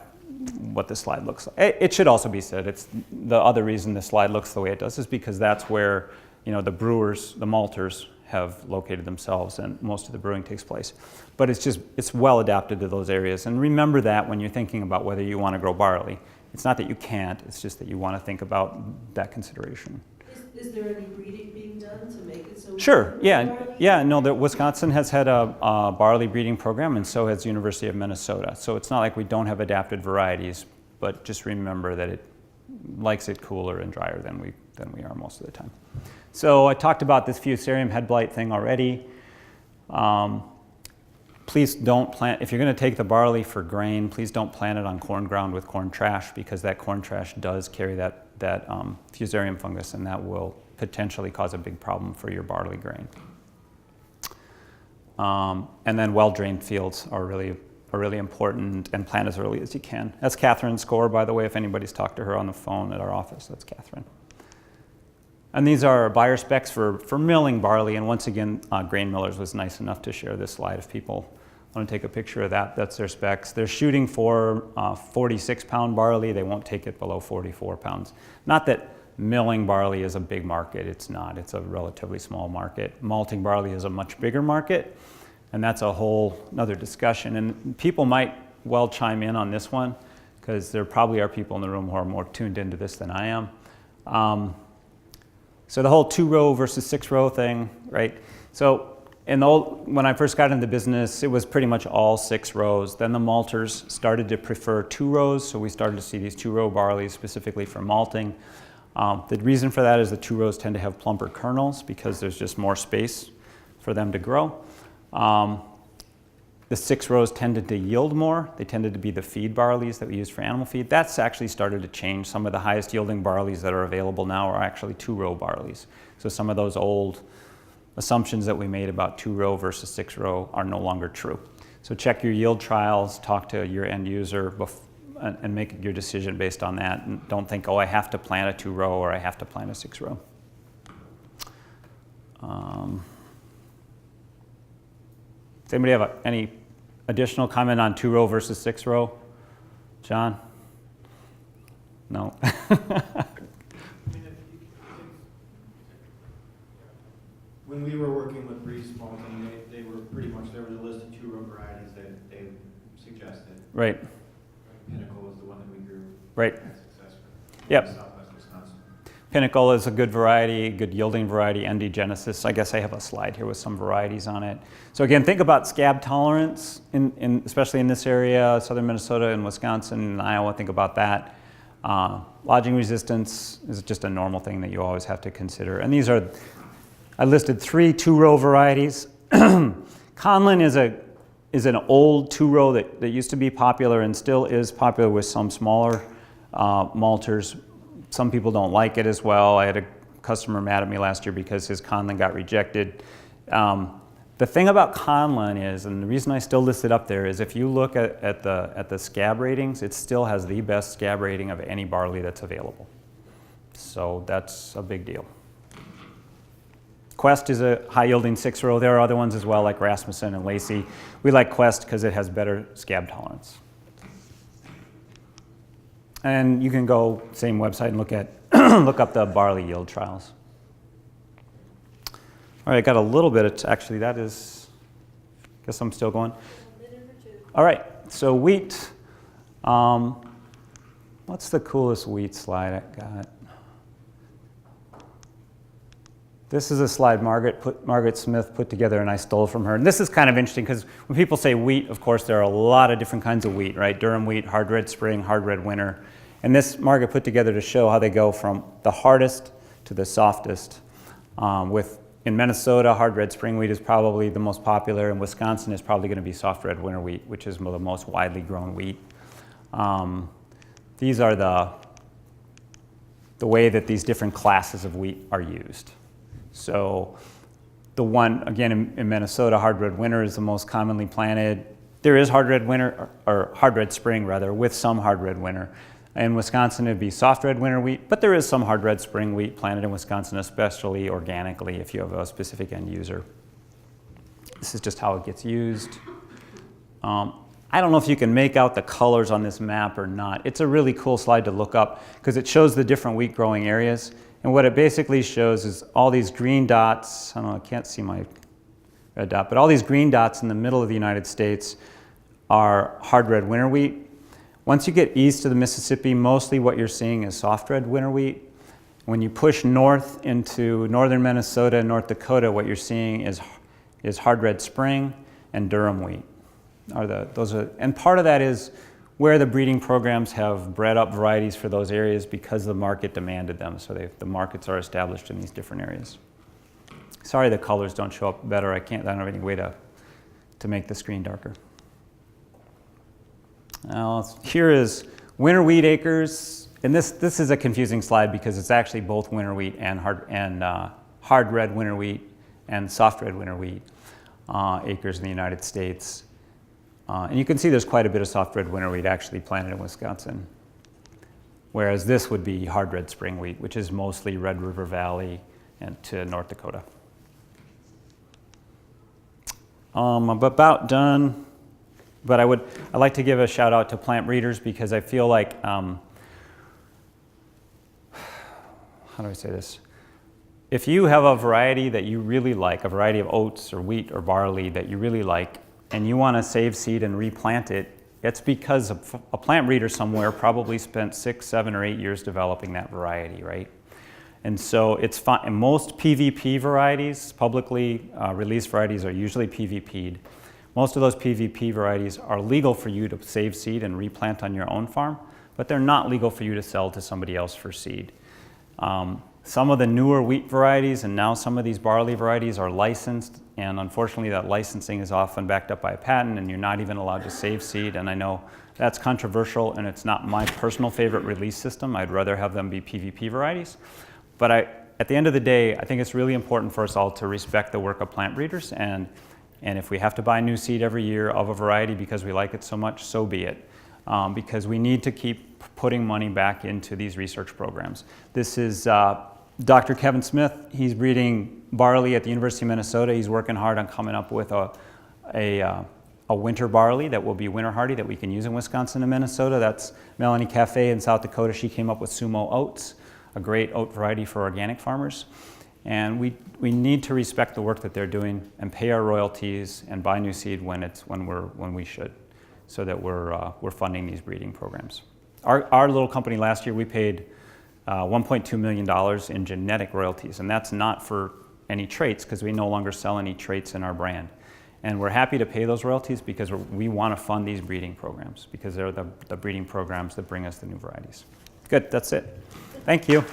Speaker 1: what this slide looks like. It should also be said, it's the other reason this slide looks the way it does is because that's where, you know, the brewers, the malters, have located themselves and most of the brewing takes place. But it's well adapted to those areas. And remember that when you're thinking about whether you want to grow barley. It's not that you can't, it's just that you want to think about that consideration.
Speaker 3: Is there any breeding being done to make it so?
Speaker 1: Sure, yeah, no, Wisconsin has had a barley breeding program, and so has the University of Minnesota. So it's not like we don't have adapted varieties, but just remember that it likes it cooler and drier than we are most of the time. So I talked about this fusarium head blight thing already. Please don't plant, if you're going to take the barley for grain, please don't plant it on corn ground with corn trash, because that corn trash does carry that fusarium fungus, and that will potentially cause a big problem for your barley grain. And then well-drained fields are really important, and plant as early as you can. That's Catherine's score, by the way, if anybody's talked to her on the phone at our office, that's Catherine. And these are buyer specs for milling barley, and once again, Grain Millers was nice enough to share this slide. If people want to take a picture of that, that's their specs. They're shooting for 46-pound barley. They won't take it below 44 pounds. Not that milling barley is a big market. It's not. It's a relatively small market. Malting barley is a much bigger market, and that's a whole other discussion. And people might well chime in on this one, because there probably are people in the room who are more tuned into this than I am. So the whole 2-row versus 6-row thing, right? So when I first got into business, it was pretty much all 6 rows. Then the malters started to prefer 2 rows, so we started to see these 2-row barleys specifically for malting. The reason for that is the 2 rows tend to have plumper kernels because there's just more space for them to grow. The 6 rows tended to yield more. They tended to be the feed barleys that we use for animal feed. That's actually started to change. Some of the highest yielding barleys that are available now are actually 2-row barleys. So some of those old assumptions that we made about 2-row versus 6-row are no longer true. So check your yield trials, talk to your end user, and make your decision based on that. And don't think, oh, I have to plant a 2-row or I have to plant a 6-row. Does anybody have any additional comment on 2-row versus 6-row? John? No?
Speaker 7: When we were working with Reese Malting, they were pretty much, there was a list of 2-row varieties that they suggested.
Speaker 1: Right.
Speaker 7: Pinnacle was the one that we grew.
Speaker 1: Right.
Speaker 7: Had success with.
Speaker 1: Yep.
Speaker 7: Southwest Wisconsin.
Speaker 1: Pinnacle is a good variety, good yielding variety. ND Genesis, I guess I have a slide here with some varieties on it. So again, think about scab tolerance, especially in this area, southern Minnesota and Wisconsin and Iowa, think about that. Lodging resistance is just a normal thing that you always have to consider. And these are, I listed 3 2-row varieties. Conlin is an old 2-row that used to be popular and still is popular with some smaller malters. Some people don't like it as well. I had a customer mad at me last year because his Conlin got rejected. The thing about Conlin is, and the reason I still list it up there, is if you look at the scab ratings, it still has the best scab rating of any barley that's available. So that's a big deal. Quest is a high-yielding 6-row. There are other ones as well, like Rasmussen and Lacey. We like Quest because it has better scab tolerance. And you can go same website and look up the barley yield trials. All right, I got a little bit. Actually, that is. Guess I'm still going. All right, so wheat. What's the coolest wheat slide I got? This is a slide Margaret Smith put together, and I stole from her. And this is kind of interesting because when people say wheat, of course, there are a lot of different kinds of wheat, right? Durum wheat, hard red spring, hard red winter. And this Margaret put together to show how they go from the hardest to the softest. In Minnesota, hard red spring wheat is probably the most popular, and Wisconsin is probably going to be soft red winter wheat, which is the most widely grown wheat. These are the way that these different classes of wheat are used. So the one, again, in Minnesota, hard red winter is the most commonly planted. There is hard red winter, or hard red spring rather, with some hard red winter. In Wisconsin, it'd be soft red winter wheat, but there is some hard red spring wheat planted in Wisconsin, especially organically if you have a specific end user. This is just how it gets used. I don't know if you can make out the colors on this map or not. It's a really cool slide to look up because it shows the different wheat growing areas. And what it basically shows is all these green dots. I don't know, I can't see my red dot, but all these green dots in the middle of the United States are hard red winter wheat. Once you get east of the Mississippi, mostly what you're seeing is soft red winter wheat. When you push north into northern Minnesota and North Dakota, what you're seeing is hard red spring and durum wheat. And part of that is where the breeding programs have bred up varieties for those areas because the market demanded them. So the markets are established in these different areas. Sorry the colors don't show up better. I don't have any way to make the screen darker. Now, here is winter wheat acres. And this is a confusing slide because it's actually both winter wheat and hard red winter wheat and soft red winter wheat acres in the United States. And you can see there's quite a bit of soft red winter wheat actually planted in Wisconsin. Whereas this would be hard red spring wheat, which is mostly Red River Valley and to North Dakota. I'm about done, but I'd like to give a shout out to plant breeders because I feel like, how do I say this? If you have a variety that you really like, a variety of oats or wheat or barley that you really like, and you want to save seed and replant it, it's because a plant breeder somewhere probably spent 6, 7, or 8 years developing that variety, right? And so it's fine. Most PVP varieties, publicly released varieties, are usually PVP'd. Most of those PVP varieties are legal for you to save seed and replant on your own farm, but they're not legal for you to sell to somebody else for seed. Some of the newer wheat varieties and now some of these barley varieties are licensed, and unfortunately that licensing is often backed up by a patent and you're not even allowed to save seed. And I know that's controversial and it's not my personal favorite release system. I'd rather have them be PVP varieties. But at the end of the day, I think it's really important for us all to respect the work of plant breeders, and if we have to buy new seed every year of a variety because we like it so much, so be it. Because we need to keep putting money back into these research programs. This is Dr. Kevin Smith. He's breeding barley at the University of Minnesota. He's working hard on coming up with a winter barley that will be winter hardy that we can use in Wisconsin and Minnesota. That's Melanie Cafe in South Dakota. She came up with Sumo oats, a great oat variety for organic farmers. And we need to respect the work that they're doing and pay our royalties and buy new seed when we should, so that we're funding these breeding programs. Our little company last year, we paid $1.2 million in genetic royalties, and that's not for any traits because we no longer sell any traits in our brand. And we're happy to pay those royalties because we want to fund these breeding programs because they're the breeding programs that bring us the new varieties. Good, that's it. Thank you.